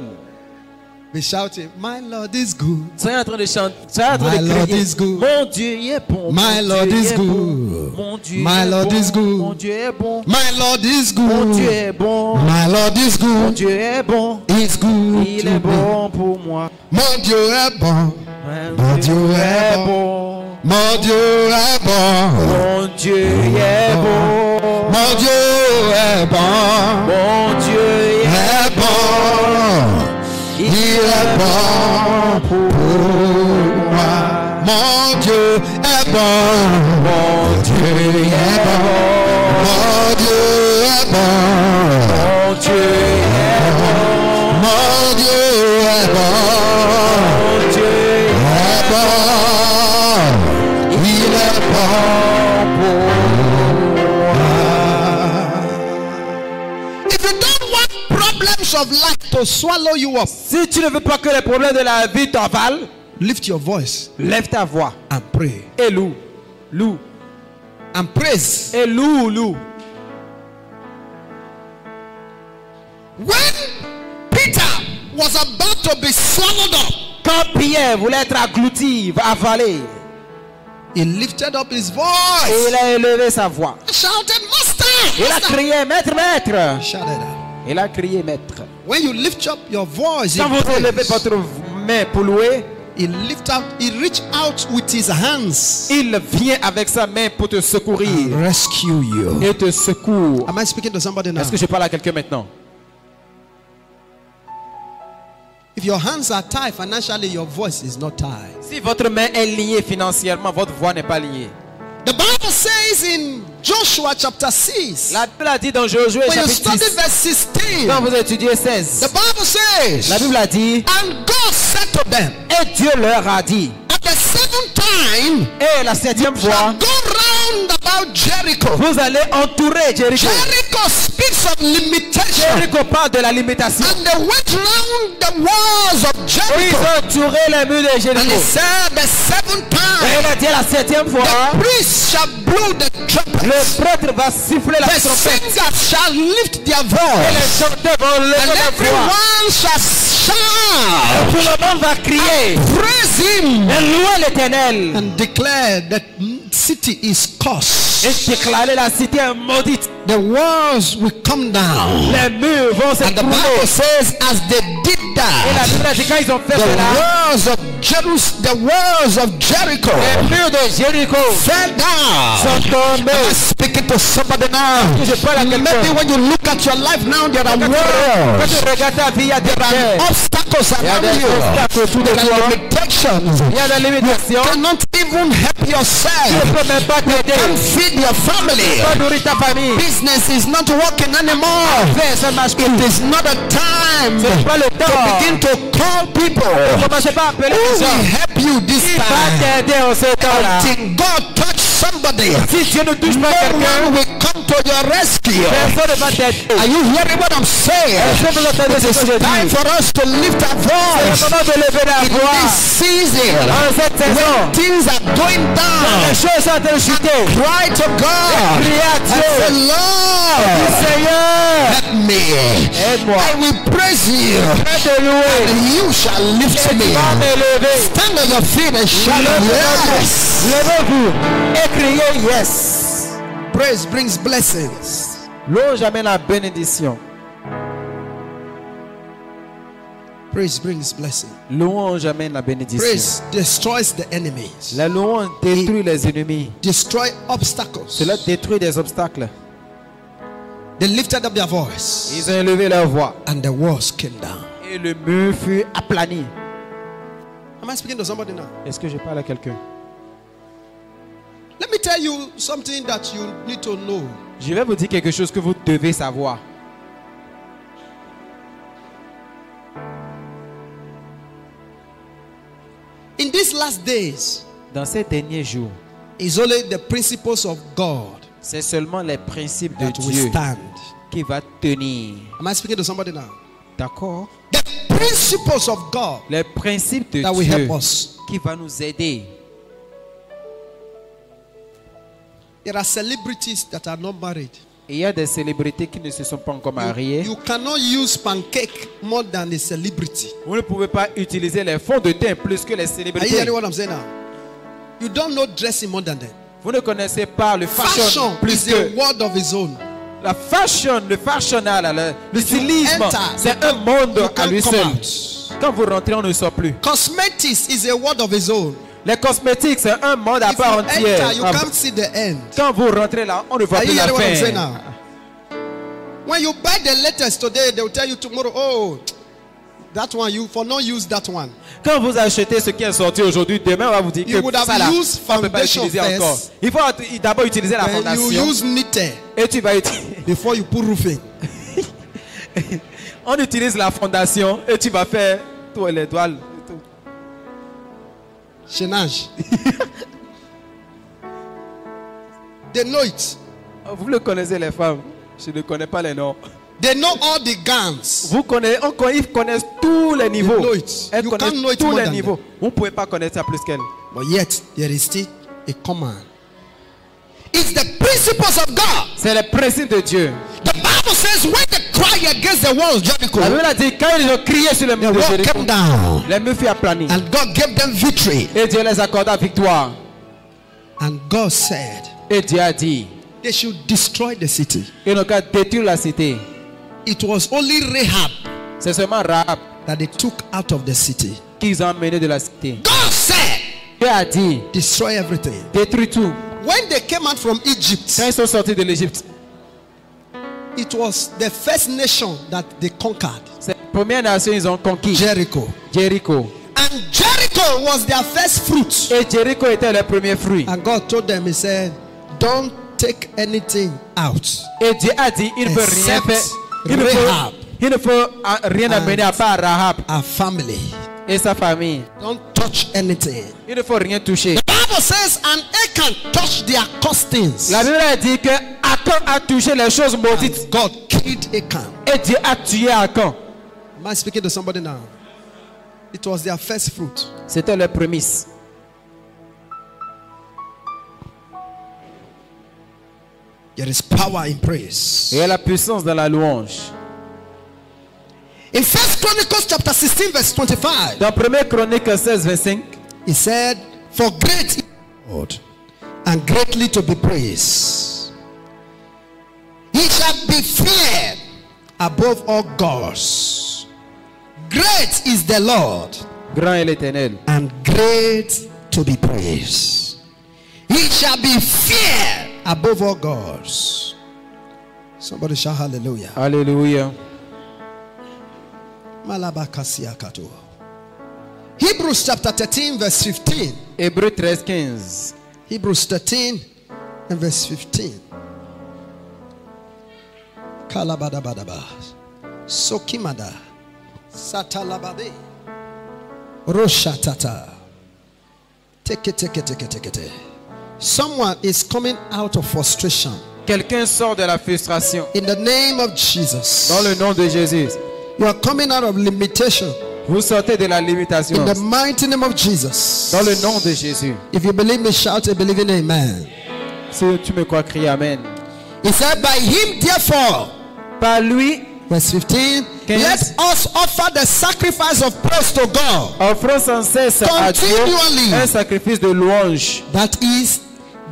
be shouting, my Lord is good. Soyez en train de chanter. Soyez en train My de Lord crier. is good. Mon Dieu il est bon. My Mon Lord Dieu is est bon. good. Mon Dieu My est Lord bon. is good. Mon Dieu est bon. My Lord is Mon Dieu good. est bon. My Lord is Mon good. Dieu est bon. He's good. Il to est me. bon pour moi. Mon Dieu est bon. Mon Dieu est bon. Mon Dieu est bon. Mon Dieu est bon. Mon Dieu est bon. Mon Dieu Est bon. Il est bon pour moi. Mon Dieu est bon. Mon Dieu est bon. Mon Dieu est bon. Mon Dieu est bon. Mon Dieu est bon. Mon Dieu Est bon. Il est bon pour moi. If you don't want problems of life to swallow you up, Si tu ne veux pas que les problèmes de la vie t'avalent, lift your voice lève ta voix and pray et loue. Loue. and praise. Et loue. When Peter was about to be swallowed up, Quand Pierre voulait être englouti, avalé, he lifted up his et voice. il a élevé sa voix. Shouted, Master! Il a Master! crié, maître, maître. Shouted out. Il a crié, maître. When you lift up your voice, in Quand vous élevez praise, votre main pour louer, he lift up, he reach out with his hands il vient avec sa main pour te secourir and rescue you. et te secourt. Am I speaking to somebody now? Est-ce que je parle à quelqu'un maintenant? If your hands are tied financially, your voice is not tied. Si votre main est liée financièrement, votre voix n'est pas liée. The Bible says in Joshua chapter 6, La Bible a dit dans Josué when you chapitre study 6, verse 16, quand vous étudiez the 16, Bible says, la Bible a dit, and God said to them, et Dieu leur a dit, at the seventh time, et la 7e fois, shall go round about Jericho. vous allez entourer Jéricho. Jericho speaks of limitation. Jéricho parle de la limitation. And they went round the walls of Ils Jericho. ont entouré les murs de And he Jéricho. said, the seventh Et time, il a dit à la 7e fois, the priest shall blow the trumpet. le prêtre va siffler la The trompette. singers shall lift their Et les voice. chanteurs vont lever And la voix. everyone shall shout. Tout le monde va crier Praise him et louer l'Éternel. and declare that city is cursed. Et déclarer la cité est maudite. The walls will come down. Les murs vont And the s'écrouler. Bible says, as they did Et la that, Bible dit quand ils ont fait the cela, walls of Jericho les murs de Jéricho fell down. sont tombés. Am I speaking to somebody now? Je parle à Maybe quelqu'un. when you look at your life now, there are Quand walls. tu regardes ta vie, il y a des There are pierres. obstacles Il y a around des you. obstacles autour de There are toi. limitations. Il y a des limitations. You cannot even help Tu ne yourself. peux même pas t'aider. Can't feed your family. Tu peux nourrir ta famille. Business is not working anymore. Fais, ça ne marche plus. It is not a time Ce n'est pas le to temps. begin to call people Ne commencez pas à appeler who les gens. will help you this Qui va time. t'aider en ce temps-là? Until God touch somebody, Si Dieu ne touche pas no quelqu'un, one will come to your rescue. personne ne va t'aider. Are you hearing what I'm saying? Est-ce que vous entendez ce It que je is time dis? for us to lift our C'est le voice moment de lever la in voix. this season. En cette saison, When things are going les down, choses sont en train de chuter. cry to God Priez à and say, Dieu. Lord, Seigneur, help me. aide-moi. I will praise you, Je vais te louer. and you shall lift Et tu me. vas m'élever. Stand on your feet and shout yes. Levez-vous et criez yes. Praise brings blessings. Louange amène la bénédiction. Praise brings blessing. Louange amène la bénédiction. Praise destroys the enemies. La louange détruit les ennemis. Destroy obstacles. Cela détruit des obstacles. They lifted up their voice, Ils ont élevé leur voix. and the walls came down. Et le mur fut aplani. Am I speaking to somebody now? Est-ce que je parle à quelqu'un? Let me tell you something that you need to know. Je vais vous dire quelque chose que vous devez savoir. In these last days, Dans ces derniers jours, it's only the principles of God c'est seulement les principes de that will Dieu stand. qui va tenir. Am I speaking to somebody now? D'accord? The principles of God Les principes de that will Dieu help us. qui va nous aider. There are celebrities that are not married. Et il y a des célébrités qui ne se sont pas encore mariées. You cannot use pancake more than a celebrity. Vous ne pouvez pas utiliser les fonds de teint plus que les Are you célébrités. hearing what I'm saying now? You don't know dressing more than them. Vous ne connaissez pas le fashion Fashion plus is a que word of its own. la fashion, le fashional, le stylisme. enter, C'est un monde You à can't lui come seul. out. Quand vous rentrez, on ne sort plus. Cosmetics is a word of its own. Les cosmétiques, c'est un monde à If part you entière. enter, you can't see the end. Quand vous rentrez là, on ne voit Are plus you la hearing what I'm saying fin. now? When you buy the latest today, they will tell you tomorrow, oh, that one, you for not use that one. Quand vous achetez ce qui est sorti aujourd'hui, demain on va vous dire You que would have ça là, used on ne peut pas foundation utiliser first. encore. Il faut d'abord utiliser la Then you fondation use knitted et tu vas utiliser. before you put roofing. On utilise la fondation et tu vas faire tous les doigts. Chenage. They know it. Vous le connaissez les femmes. Je ne connais pas les noms. They know all the gowns. Ils connaissent tous les niveaux. know it. Elles You connaissent can't know it tous more les than niveaux. Vous ne pouvez pas connaître ça plus qu'elles. But yet, there is still a command. It's the principles of God. C'est le principe de Dieu. The Bible says when they cry against the walls, Jericho, La Bible a dit quand ils ont crié sur le the mur de wall Jéricho, came down. les murs furent aplanis. And God gave them victory. Et Dieu les accorda victoire. And God said Et Dieu a dit, they should destroy the city. ils n'ont qu'à détruire la cité. It was only Rahab C'est seulement Rahab that they took out of the city. qu'ils ont emmené de la cité. God said, Dieu a dit, destroy everything. détruis tout. When they came out from Egypt, Quand ils sont sortis de l'Égypte, it was the first nation that they conquered, c'est la première nation ils ont conquis. Jericho. Jéricho. And Jericho was their first fruit. Et Jéricho était le premier fruit. And God told them, He said, don't take anything out. Et Dieu a dit, il ne peut rien Except faire. Rahab. Il ne faut rien amener à part Rahab Our family. et sa famille. Don't touch anything. Il ne faut rien toucher. The Bible says, and Achan touched their costings. La Bible a dit que Achan a touché les choses maudites. And God killed Achan. Et Dieu a tué Achan. Am I speaking to somebody now? It was their first fruit. C'était leur prémisse. There is power in praise. Et il y a la puissance dans la louange. In 1 Chronicles chapter 16 verse 25, Dans 1 Chronique 16, 25, he said, for great is the Lord and greatly to be praised. He shall be feared above all gods. Great is the Lord, Grand est l'Éternel. and great to be praised. He shall be feared above all gods. Somebody shout hallelujah. Alléluia. Malabakasiakato. Hebrews chapter 13 verse 15. Hébreux 13, 15. Hebrews 13 and verse 15. Kalabadabadaba. Sokimada. Satalabade. Roshatata. Take it. Someone is coming out of frustration. Quelqu'un sort de la frustration. In the name of Jesus. Dans le nom de Jésus. You are coming out of limitation. Vous sortez de la limitation. In the mighty name of Jesus. Dans le nom de Jésus. If you believe me, shout a believing amen. Si tu me crois, crie Amen. He said, by him therefore, Par lui, verse 15, Can let you- us offer the sacrifice of praise to God. offrons sans cesse à Dieu Continually. un sacrifice de louange. That is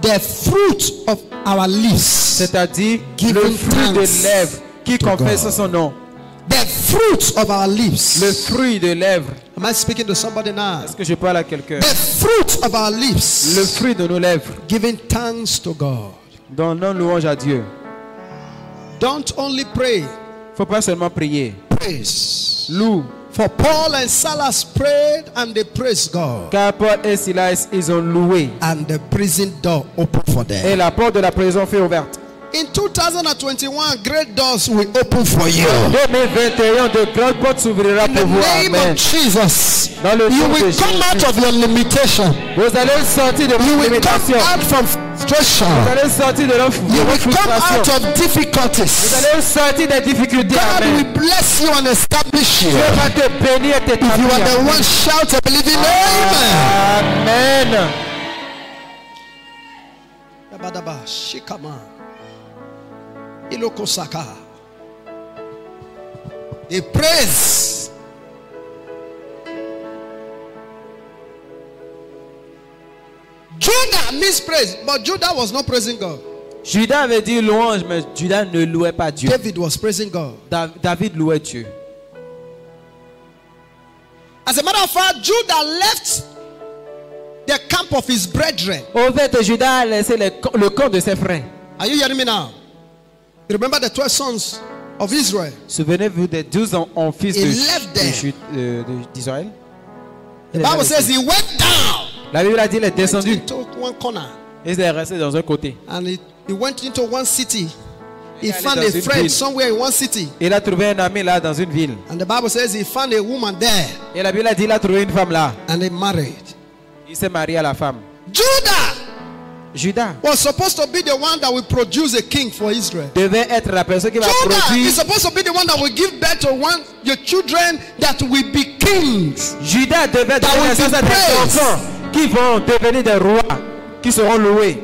the fruit of our lips. C'est-à-dire Giving le fruit de thanks lèvres qui to confesse God. son nom. The fruit of our lips. Le fruit de lèvres. Am I speaking to somebody now? Est-ce que je parle à quelqu'un? The fruit of our lips. Le fruit de nos lèvres. Giving thanks to God. Donnons louange à Dieu. Don't only pray, Faut pas seulement prier. praise. Loue. For Paul and Silas prayed and they praised God. Car Paul et Silas, ils ont loué. And the prison door opened for them. Et la porte de la prison fut ouverte. In 2021, great doors will open for you. 2021, de grandes portes s'ouvrira In pour the vous. name Amen. of Jesus, Dans le you nom de will come out Jésus. of your limitation. Vous allez sortir de You vos will come limitations. out from frustration. Vous allez sortir de You vos will come frustrations. out of Vous difficulties. allez sortir des difficultés. God Amen. will bless you and establish you. Dieu va te bénir et If you are the t'établir. one, shout a believing amen. Amen. Yabadaba, Shikama, Ilokosaka. A praise. Judah means praise, but Judah was not praising God. Judas avait dit louange, mais Judas ne louait pas Dieu. David was praising God. David louait Dieu. As a matter of fact, Judah left the camp of his brethren. Au fait, Judas a laissé le camp de ses frères. Are you hearing me now? You remember the 12 sons of Israel? Souvenez-vous des 12 en fils He left them. d'Israël. The Bible says he went down La Bible a dit il est descendu into one corner et il est resté dans un côté. and he went into one city. He Il est allé found dans a une friend ville. somewhere in one city. Il a trouvé un ami là dans une ville. And the Bible says he found a woman there Et la Bible a dit il a trouvé une femme là. and they married. Il s'est marié à la femme. Judah Judas was supposed to be the one that will produce a king for Israel. devait être la personne qui va Judah produire. is supposed to be the one that will give birth to your children that will be kings. Judas devait That donner will naissance be à des praised. enfants qui vont devenir des rois, qui seront loués.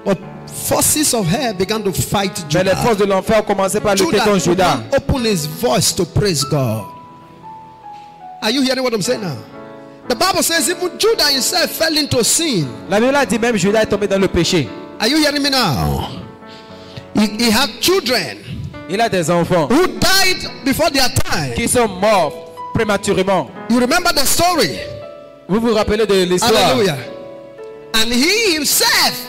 But forces of hell began to fight Mais les Judah. forces de l'enfer ont commencé par lutter Judah contre could Judas. not open his voice to praise God. Are you hearing what I'm saying now? The Bible says even Judah himself fell into sin. La Bible a dit même Judas est tombé dans le péché. Are you hearing me now? He had children Il a des enfants who died before their time. qui sont morts prématurément. You remember the story? Vous vous rappelez de l'histoire? Hallelujah. And he himself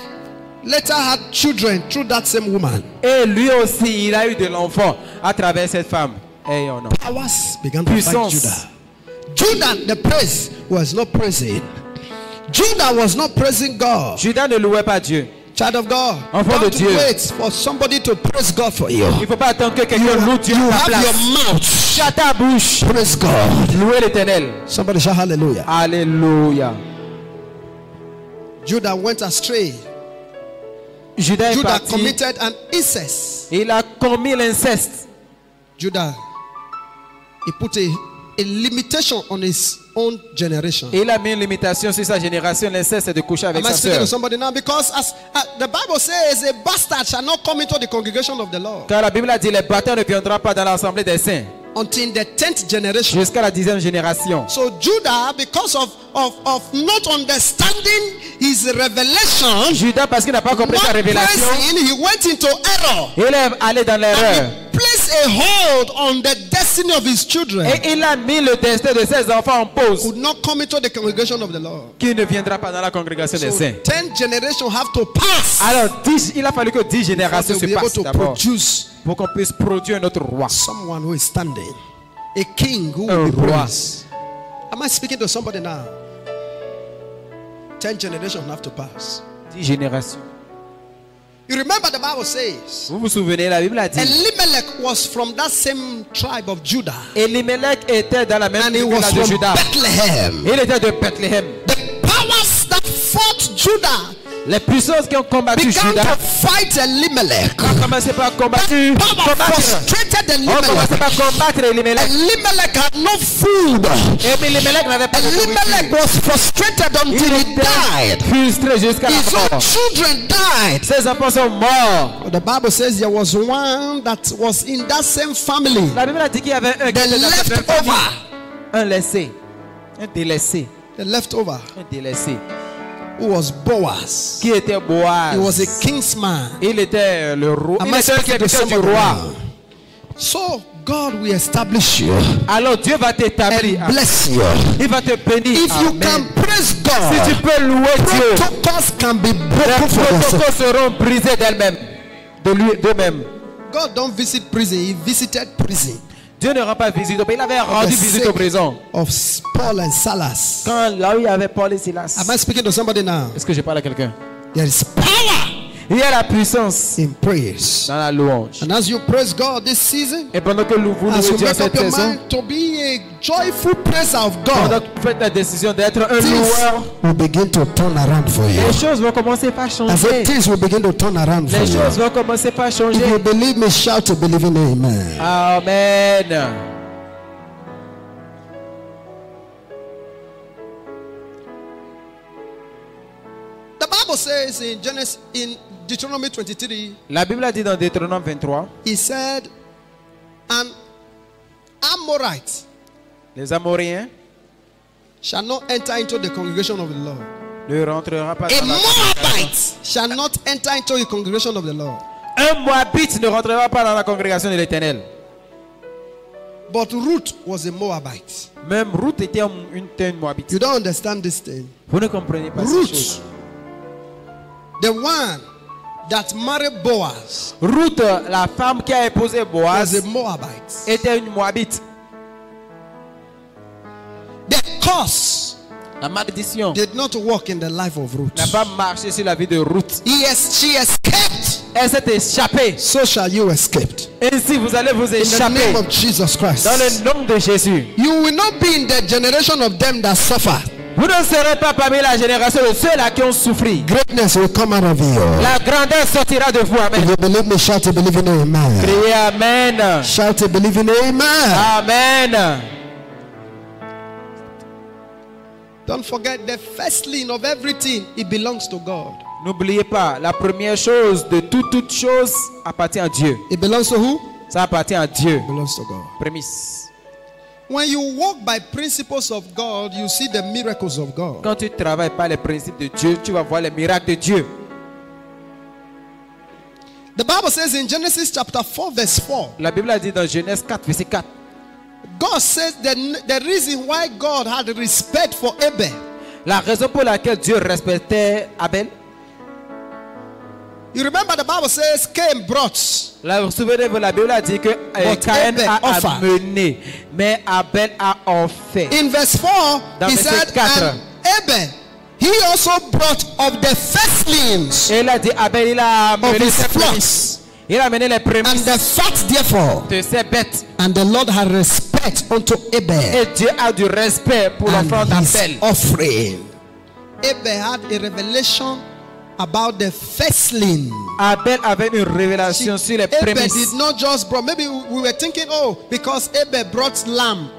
later had children through that same woman. Et lui aussi, il a eu de l'enfant à travers cette femme. Et oh non. Powers began to fight Puissance. Judah. Judah, the praise, was not praising. Judah was not praising God. Judas ne louait pas Dieu. Child of God, Enfant de don't Dieu. wait for somebody to praise God for you. Il ne faut pas attendre que quelqu'un loue Dieu You à ta have place. your mouth. Shut ta bouche. Praise God. Louez l'Éternel. Somebody shout hallelujah. Alléluia. Judah went astray. Judas est Judah parti. committed an incest. Il a commis l'inceste. Judah, he put a limitation on his own generation. Et il a mis une limitation sur sa génération. L'inceste, c'est de coucher avec Am I sa speaking sœur. to somebody now? Because as the Bible says, a bastard shall not come into the congregation of the Lord. Car la Bible a dit les bâtards ne viendront pas dans l'assemblée des saints. until the 10th generation. jusqu'à la 10e génération. So Judah, because of not understanding his revelation, Judas, parce qu'il n'a pas compris sa not révélation, praising, he went into error. il est allé dans l'erreur. And he placed a hold on the destiny of his children. Et il a mis le destin de ses enfants en pause. Could not come into the congregation of the Lord. Qui ne viendra pas dans la congrégation des So saints. 10 generations have to pass. Alors, il a fallu que 10 For générations to se be able passent to d'abord produce pour qu'on puisse produire notre roi. someone who is standing, a king who Un will be roi. praised. Am I speaking to somebody now? 10 generations have to pass. 10 générations. You remember the Bible says Vous vous souvenez, la Bible a dit, Elimelech was from that same tribe of Judah, Elimelech était dans la même and he tribu was de from Judas. Bethlehem. Il était de Bethléem. The powers that fought Judah Les puissances qui ont combattu began Judas to fight Elimelech. ont commencé par combattre. Power frustrated On commençait Elimelech. par combattre Elimelech. Elimelech had no food. Et Elimelech n'avait pas de Elimelech nourriture. was frustrated Il until he était died. frustré jusqu'à la His own mort. children died. Ses enfants sont morts. But the Bible says there was one that was in that same family. La Bible a dit qu'il y avait un qui The était dans cette même famille. leftover. Un laissé. Un délaissé. The leftover. Un délaissé. Who was Boaz. Qui était Boaz. He was a kingsman. Il était le roi. Am Il I était un speaking to serviteur du somebody roi. now? So God will establish you Alors Dieu va t'établir. and bless you. Il va te bénir. If you Amen. can praise Si God, tu peux louer Dieu, protocols can be les broken for yourself. protocoles seront brisés d'elles-mêmes. D'eux-mêmes. God don't visit prison. He visited prison Dieu ne rend pas visite au pays. Il avait rendu the visite au prison. of Paul and Silas. Quand là où il y avait Paul et Silas. Am I speaking to somebody now? Est-ce que je parle à quelqu'un? There is power Il y a la puissance in praise. dans la louange. And as you praise God this season, Et pendant que vous as louez you Dieu en make up cette your saison, mind to be a joyful praiser of pendant God, que vous faites la décision d'être un things loueur, will begin to turn around for you. les choses vont commencer par I said changer. things will begin to turn around for Les you. choses vont commencer par If you changer. believe me, shout a believing amen. Amen. The Bible says in Genesis, in Deuteronomy 23, La Bible a dit dans Deutéronome 23, he said, an Amorite les Amoréens shall not enter into the congregation of the Lord. ne rentrera pas A dans la... Moabite shall not enter into the congregation of the Lord. Un Moabite ne rentrera pas dans la congrégation de l'Éternel. But Ruth was a Moabite. Même Ruth était une Moabite. You don't understand this thing. Vous ne comprenez pas ces Ruth, choses. the one that married Boaz, Ruth, la femme qui a épousé was Boaz, a Moabite. était une Moabite. The curse La malédiction did not work in the life of Ruth. n'a pas marché sur la vie de Ruth. She escaped. Elle s'est échappée. So shall you escape. Ainsi, vous allez vous In the name échapper of Jesus Christ. dans le nom de Jésus. You will not be in the generation of them that suffer. Vous ne serez pas parmi la génération de ceux-là qui ont souffert. Greatness will come out of you. La grandeur sortira de vous. If Amen. you believe me, shout a believing amen. Criez Amen. Shout a believing amen. Amen. Don't forget the firstling of everything, it belongs to God. N'oubliez pas, la première chose de toute chose appartient à Dieu. It belongs to who? Ça appartient à Dieu. It belongs to God. Prémisse. When you walk by principles of God, you see the miracles of God. Quand tu travailles par les principes de Dieu, tu vas voir les miracles de Dieu. The Bible says in Genesis chapter 4 verse 4, La Bible a dit dans Genèse 4, verset 4. God says the reason why God had respect for Abel, La raison pour laquelle Dieu respectait Abel. you remember the Bible says Cain brought, Là, vous souvenez-vous, la Bible a dit que Caïn Abel a offered. amené, mais Abel a offert. in verse 4, Dans he verset said, 4. and Abel, he also brought of the firstlings Et il a dit, Abel, il a of amené his ses flocks prémices. Il a amené les and prémices the fat therefore. de ses bêtes. And the Lord had respect unto Abel Et Dieu a du respect pour l'offrande and his d'Abel. offering. Abel had a revelation about the firstling. Abel avait une révélation sur les Abel prémices. did not just brought. Maybe we were thinking, oh, because Abel brought lamb,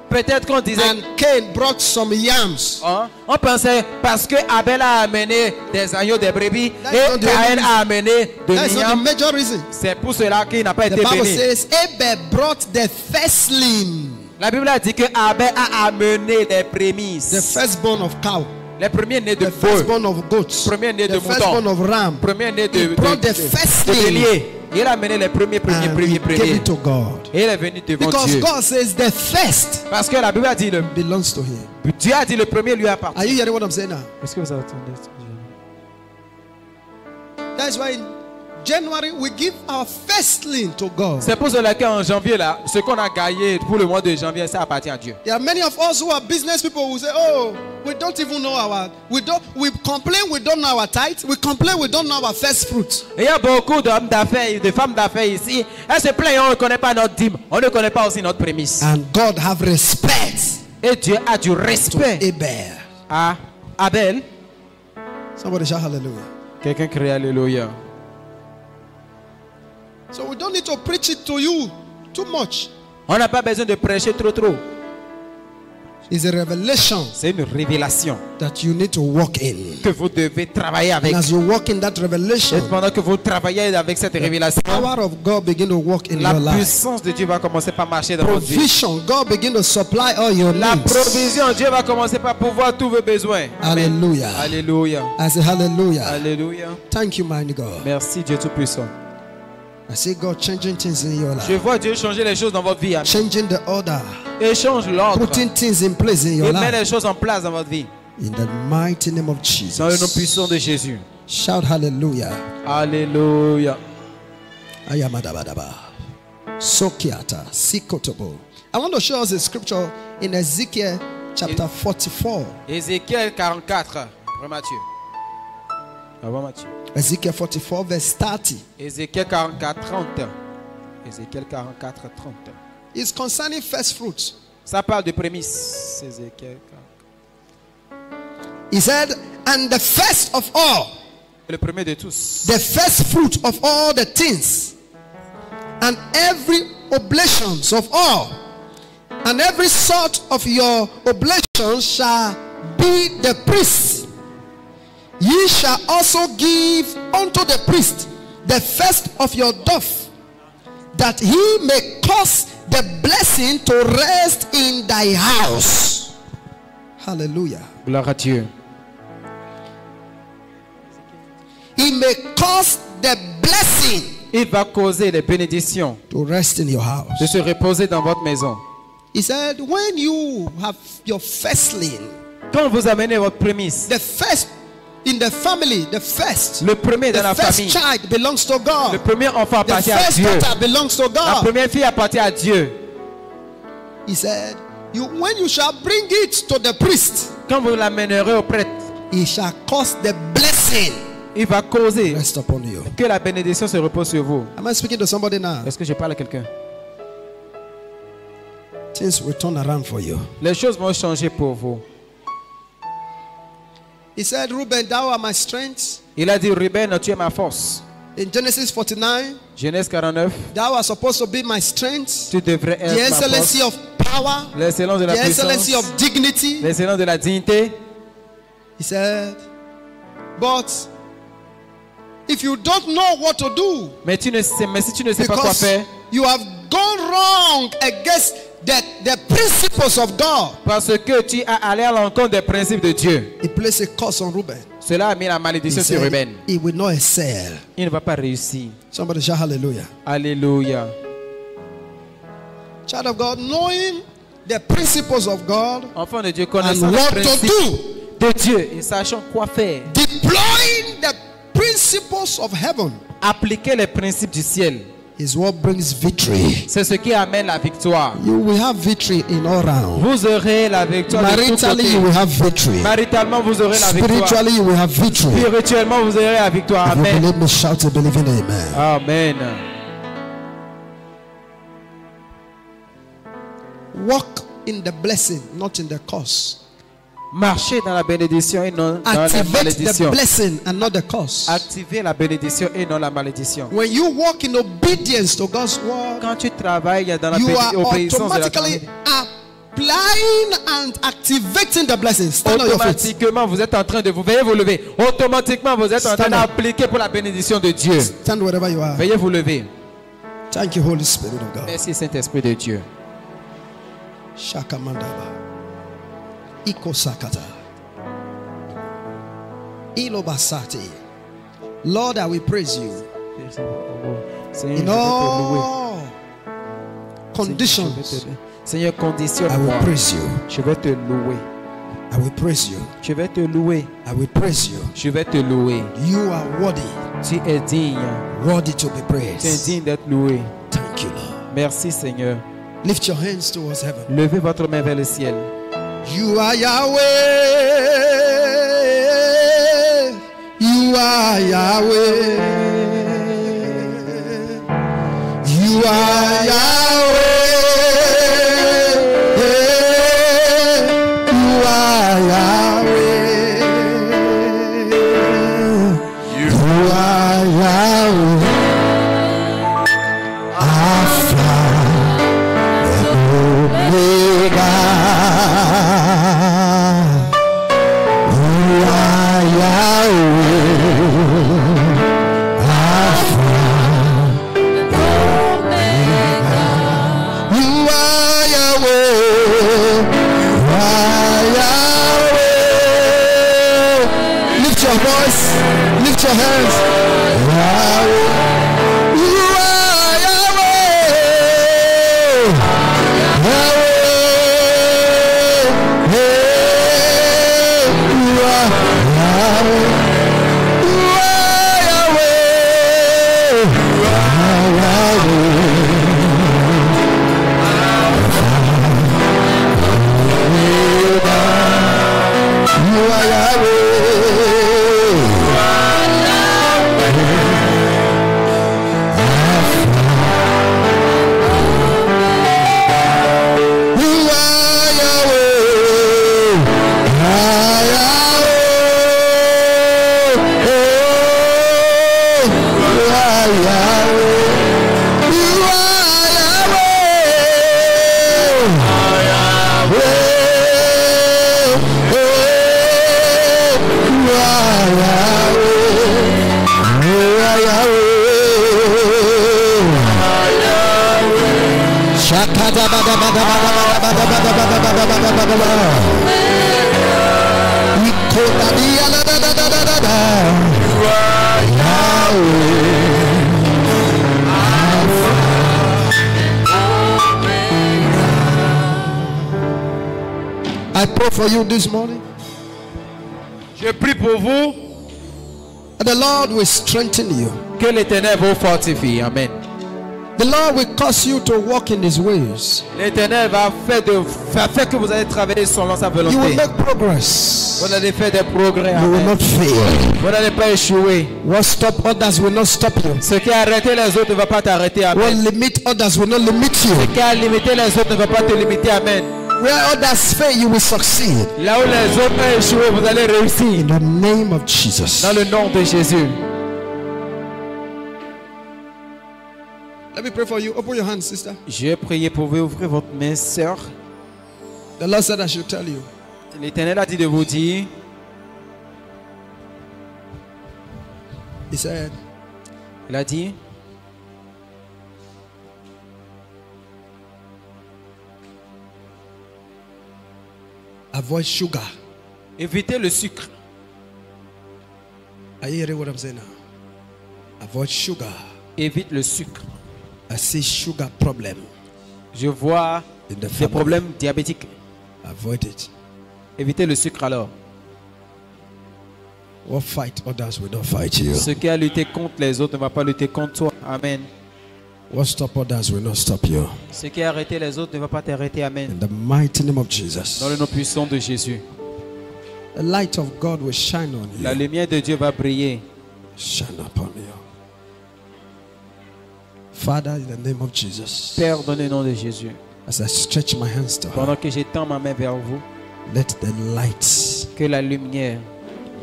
Peut-être qu'on disait, and Cain brought some yams. hein, on pensait parce que Abel a amené des agneaux, des brebis, That's et not the Caïn only a amené de That's not the l'igname, major reason. c'est pour cela qu'il n'a pas The été Bible béni. says Abel brought the firstling, La Bible a dit que Abel a amené les the prémices, firstborn of cow, les premiers nés de the bœuf, firstborn of goats, premier né de the firstborn mouton, of ram. premier né He de brought the firstling bélier. Il a amené les premiers and he gave it to God. Et il est venu devant Because Dieu. God says the first Parce que la Bible a dit, belongs to him. Dieu a dit le premier lui appartient. Are you hearing what I'm saying now? Est-ce que vous entendez? That's why in January we give our firstling to God. C'est pour cela qu'en janvier, là, ce qu'on a gagné pour le mois de janvier, ça appartient à Dieu. There are many of us who are business people who say, "Oh, we don't even know we complain we don't know our tithe. We complain we don't know our first fruit." Et il y a beaucoup d'hommes d'affaires, de femmes d'affaires ici. Elles se plaignent, on ne connaît pas notre dîme, on ne connaît pas aussi notre prémisse. And God have respect Et Dieu a du to respect Abel. à Abel. Somebody shout hallelujah. Quelqu'un crie alléluia. So we don't need to preach it to you too much. On n'a pas besoin de prêcher trop. It's a revelation C'est une révélation that you need to walk in. que vous devez travailler avec. And as you walk in that Et revelation, pendant que vous travaillez avec cette révélation, power of God begin to walk in la your life. puissance de Dieu va commencer par marcher dans votre vie. Provision, God begin to supply all your La needs. provision, Dieu va commencer par pouvoir tous vos besoins. Amen. Hallelujah. Alléluia. I say hallelujah. Alléluia. Thank you, mighty God. Merci Dieu Tout-Puissant. I see God changing things in your Je life. vois Dieu changer les choses dans votre vie. Amen. Changing the order. Et change l'ordre. Putting things in place in your Et met les life. choses en place dans votre vie. In the mighty name of Dans le nom Jesus. puissant de Jésus. Shout hallelujah. Alléluia. Ayamadabadaba. Sokiata. Sikotobo. I want to show us a scripture in Ezekiel chapter 44. Ézéchiel 44. Avant Matthieu. Avant Matthieu. Ezekiel 44 verse 30. Ézéchiel 44, 30. Ézéchiel 44, 30. It's concerning first fruits. Ça parle de prémices. Ézéchiel 44. He said, and the first of all, Le premier de tous. the first fruit of all the things, and every oblations of all, and every sort of your oblations shall be the priest. Ye shall also give unto the priest the first of your dove, that he may cause the blessing to rest in thy house. Hallelujah. Gloire à Dieu. He may cause the blessing Il va causer les bénédictions to rest in your house. de se reposer dans votre maison. He said, when you have your firstling, Quand vous amenez votre prémisse, the first in the family, the first, le premier dans the la first famille, child belongs to le God. premier enfant The appartient à first Dieu. daughter belongs to La God. première fille appartient à Dieu. He said, when you shall bring it to the priest, Quand vous l'amènerez au prêtre, he shall cause the blessing il va causer rest upon you. que la bénédiction se repose sur vous. Am I speaking to somebody now? Est-ce que je parle à quelqu'un? Things will turn around for you. Les choses vont changer pour vous. He said, Reuben, thou art my strength. Il a dit, Ruben, tu es ma force. In Genesis 49, Genèse 49, thou art supposed to be my strength. tu devrais The être ma excellency force. of power, L'excellence de la the excellency puissance, of dignity. l'excellence de la dignité. He said, but if you don't know what to do, Mais si tu ne sais pas quoi because faire, you have gone wrong against the principles of God, parce que tu as allé à l'encontre des principes de Dieu, he placed a curse on Reuben. cela a mis la He malédiction sur said Ruben. he will not excel. Il ne va pas réussir. Somebody shout hallelujah. Alléluia. Child of God, knowing the principles of God Enfant de Dieu, and connaissant les what to principes do, de Dieu et sachant quoi faire, deploying the principles of heaven appliquer les principes du ciel, is what brings victory. c'est ce qui amène la victoire. You will have victory in all round. Vous aurez la victoire de tous Maritally, côtés. you will have victory. Maritalement, vous aurez la victoire. Spiritually, you will have victory. Spirituellement, vous aurez la victoire. If you Amen. believe me, shout a believing amen. Amen. Walk in the blessing, not in the curse. Marchez dans la bénédiction et non dans la Activate the malédiction. blessing and not the curse. Activez la bénédiction et non la malédiction. When you walk in obedience to God's word, Quand tu travailles dans la you are obéissance de la automatically parole, multiplying and activating the blessings. Stand on your feet. Automatiquement, vous êtes en train de veuillez vous lever. Automatiquement, vous êtes en train Stand up. d'appliquer pour la bénédiction de Dieu. Stand wherever you are. Veuillez vous lever. Thank you, Holy Spirit of God. Merci Saint-Esprit de Dieu. Shakamandaba. Ikosakata. Ilobasati. Lord, I will praise you Seigneur, in je vais te louer. all conditions. Seigneur, I conditionne-moi. will praise you. Je vais te louer. I will praise you. Je vais te louer. I will praise you. Je vais te louer. You are worthy, Tu es digne. worthy to be Tu es praised. digne d'être loué. Thank you, Lord. Merci Seigneur. Lift your hands towards heaven. Levez votre main vers le ciel. You are Yahweh. You are Yahweh. You are Yahweh. You are Yahweh. You are Yahweh. Alpha and Omega. You are Yahweh. Alpha and Omega. You are Yahweh. You are Yahweh. Lift your voice. Lift your hands. Yahweh. You are Yahweh. Yahweh. You are Yahweh. You are Yahweh. You are Yahweh. You are Yahweh. You are Yahweh. Ah, Yahweh. Oh, you are Yahweh. You are Yahweh. You are Yahweh. You are Yahweh. Shakada bada bada bada bada bada bada bada bada bada bada. Ikoda dia da da da da da da da. You are Yahweh. I pray for you this morning. Je prie pour vous And the Lord will strengthen you. que l'Éternel vous fortifie. Amen. The Lord will cause you to walk in His ways. L'Éternel va faire que vous allez travailler selon sa You will volonté. make progress. Vous allez faire des progrès. You will Amen. not fail. Vous n'allez pas échouer. What stop others will not stop you. Ce qui a arrêté les autres ne va pas t'arrêter. What Amen. limit others will not limit you. Ce qui a limité les autres ne va pas te limiter. Amen. Where others fail, you will succeed. Là où les autres ont échoué, vous allez réussir. In the name of Jesus. Dans le nom de Jésus. Let me pray for you. Open your hands, sister. Je vais prier pour vous. Ouvrez votre main, sœur. The Lord said I should tell you. L'Éternel a dit de vous dire. He said, Il a dit. avoid sugar. Évitez le sucre. Are you hearing what I'm saying now? Avoid sugar. Évite le sucre. I see sugar problem Je vois in the des family. problèmes diabétiques. Avoid it. Évitez le sucre alors. What fight others will not fight you. Ce qui a lutté contre les autres ne va pas lutter contre toi. Amen. What stop others will not stop you. Ce qui a arrêté les autres ne va pas t'arrêter. Amen. In the mighty name of Jesus. Dans le nom puissant de Jésus. The light of God will shine on La you. lumière de Dieu va briller. Shine upon you. Father, in the name of Jesus. Père, dans le nom de Jésus. As I stretch my hands to her, Pendant que j'étends ma main vers vous, let the lights que la lumière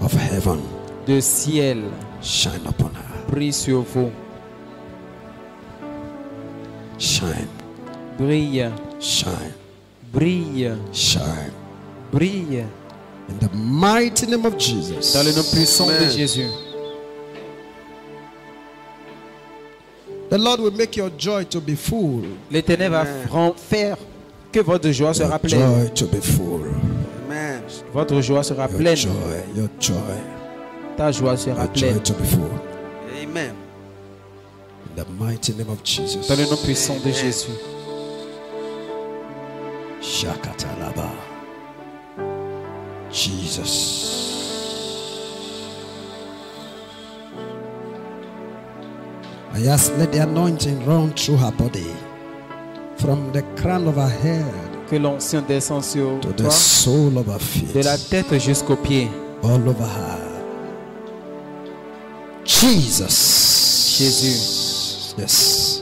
of heaven de ciel shine upon her. brille sur vous. Shine, Brille, shine, Brille, Shine. brille. In the mighty name of Jesus. Dans le nom puissant de Jésus. The Lord will make your joy to be full. L'Éternel va faire que votre joie sera Your pleine. joy to be full. Amen. Votre joie sera Your pleine. joy, your joy, Ta joie sera your joy pleine. to be full. Amen. In the mighty name of Jesus. Dans le nom puissant de Jésus. Shakatalaba. Jesus. I ask, let the anointing run through her body, from the crown of her head Que l'onction descende sur to the toi, sole of her de la feet, tête jusqu'aux pieds. all over her. Jesus. Jésus. Yes.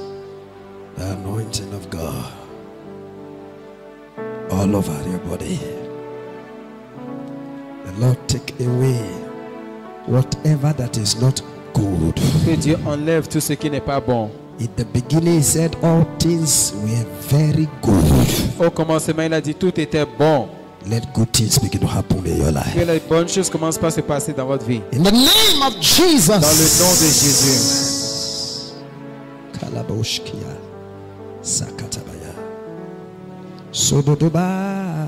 The anointing of God all over your body. The Lord take away whatever that is not good. Que Dieu enlève tout ce qui n'est pas bon. In the beginning, he said all things were very good. Au commencement, il a dit tout était bon. Let good things begin to happen in your life. Que les bonnes choses commencent par se passer dans votre vie. In the name of Jesus. Dans le nom de Jésus. Kalaboshkia. Sakatabaya. Sododoba.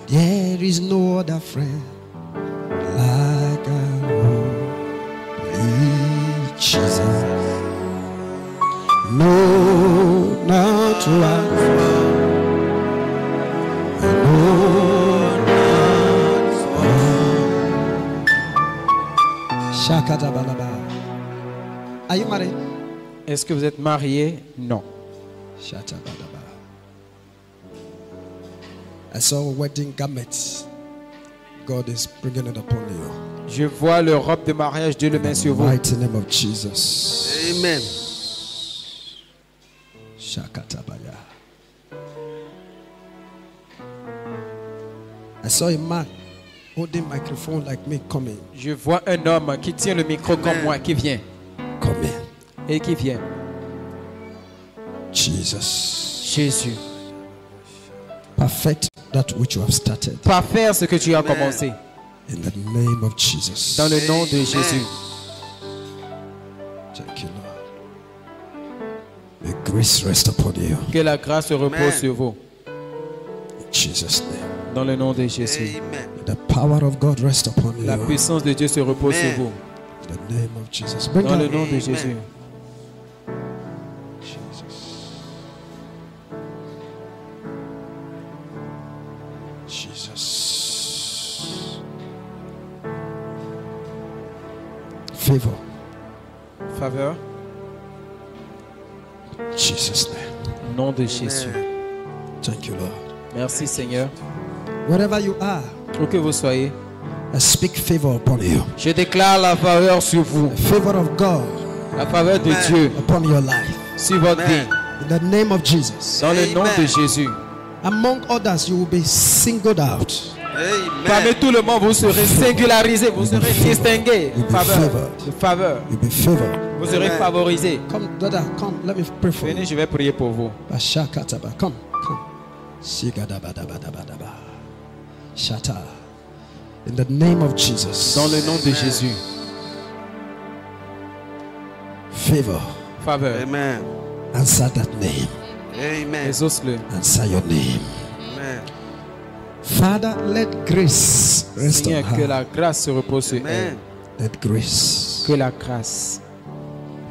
There is no other friend like our holy Jesus. No, not one. Shakatabalaba. Are you married? Est-ce que vous êtes marié? Non. Shatabalaba. I saw wedding garments. God is bringing it upon you. Je vois le robe de mariage, Dieu le met sur vous. Mighty name of Jesus. Amen. Shakatabaya. I saw a man holding microphone like me coming. Je vois un homme qui tient le micro comme moi, qui vient. Coming. Et qui vient. Jesus. Jésus. Perfect that which you have started. Pas faire ce que tu as commencé. In the name of Jesus. Dans le nom de Jésus. Thank you, Lord. May grace rest upon you. Que la grâce se repose sur vous. In Jesus' name. Dans le nom de Jésus. Amen. May the power of God rest upon you. La puissance de Dieu se repose sur vous. In the name of Jesus. Bring Dans le out. nom de Jésus. Jesus. Favor. Faveur. Jesus' name. Au nom de Jésus. Thank you, Lord. Merci Seigneur. Wherever you are, Où que vous soyez, I speak favor upon you. je déclare la faveur sur vous. The favor of God La faveur de Dieu upon your life. sur votre vie. In the name of Jesus. Dans le nom de Jésus. Among others, you will be singled out. Parmi tout le monde, vous serez singularisé, vous serez distingué. You'll be Faveur. favored. De faveur. You'll be favored. Vous serez favorisé. Come, brother, come. Let me pray for Venez, you. je vais prier pour vous. Ashakataba. Come, come. Sigadabadabadabadaba. Shata. In the name of Jesus. Dans le nom de Jésus. Favor. Faveur. Amen. Answer that name. Amen. Exauce-le. Answer your name. Amen. Father, let grace rest on Seigneur, que her. la grâce se repose sur elle. Amen. Let grace. Que la grâce.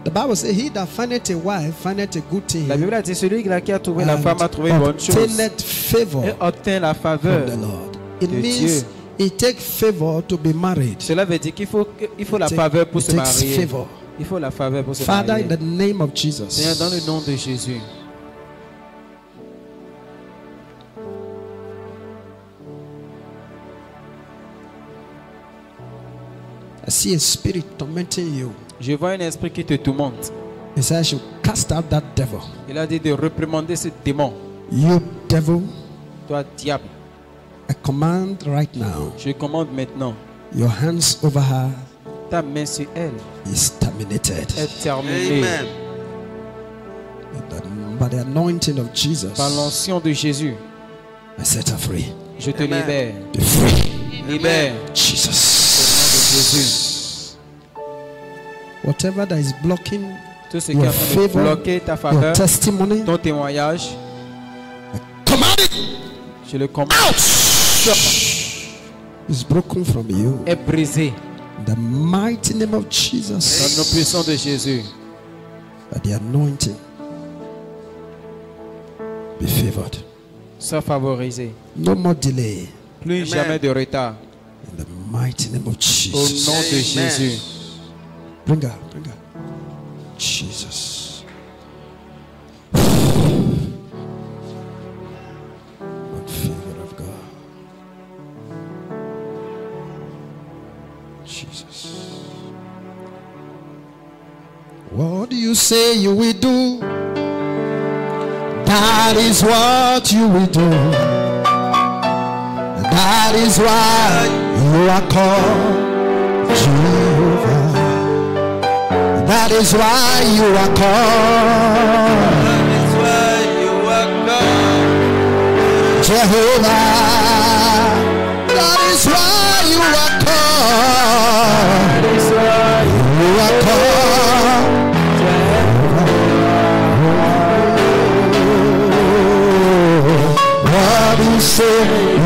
The Bible says, he that findeth a wife findeth a good thing La Bible a dit celui qui a trouvé la and femme a trouvé une bonne chose obtaineth favor et obtient la from faveur the Lord. It de means Dieu. it takes favor to be married. Cela veut dire qu'il faut la It faveur pour se takes marier. favor. Il faut la faveur pour se Father, marier. in the name of Seigneur, dans Jesus, le nom de Jésus. I see a spirit tormenting you. Je vois un esprit qui te tourmente. He says, I should cast out that devil. Il a dit de réprimander ce démon. You devil, Toi, diable, I command right now, je commande maintenant. your hands over her Ta main sur elle is terminated. est terminée. Amen. By the anointing of Jesus, Par l'onction de Jésus, I set her free. je te Amen. libère. Be free. Libère. Jesus. Jésus. Whatever that is blocking Tout ce qui est your en train de favor, bloquer ta your faveur, testimony, ton témoignage, command it je le commande. is broken from you. Est brisé. In the mighty name of Dans le nom Jesus, puissant de Jésus. by the anointing, be favored. Sois favorisé. No more delay. Plus Amen. jamais de retard. In the mighty name of Au Jesus. nom de Amen. Jésus. Bring her, bring her. Jesus. What favor of God. Jesus. What do you say you will do? That is what you will do. That is why you are called Jehovah. That is why you are called That is why you are called. Jehovah. That is why you are called. You are called what you say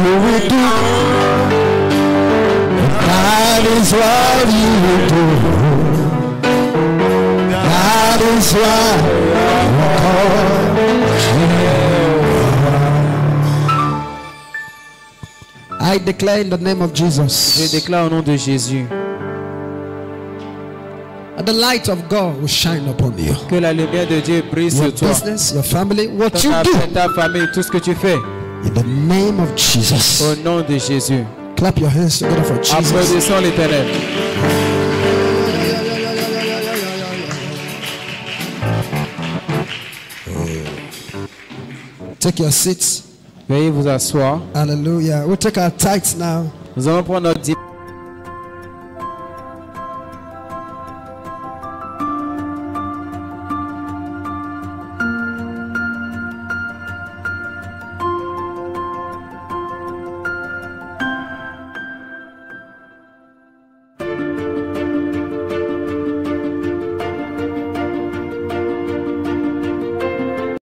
you will do. That is what you will do. That is why you are called. I declare in the name of Je Jesus, déclare au nom de Jésus that the light of God will shine upon you. que la lumière de Dieu brille Your sur toi. business, your family, what Ton you affaire, do, ta famille, tout ce que tu fais. in the name of Jesus. Au nom de Jésus. Clap your hands together for Jesus. Applaudissons l'Éternel. Take your seats. Veuillez vous asseoir. Hallelujah. We'll take our tithes now. Nous allons prendre notre dîme.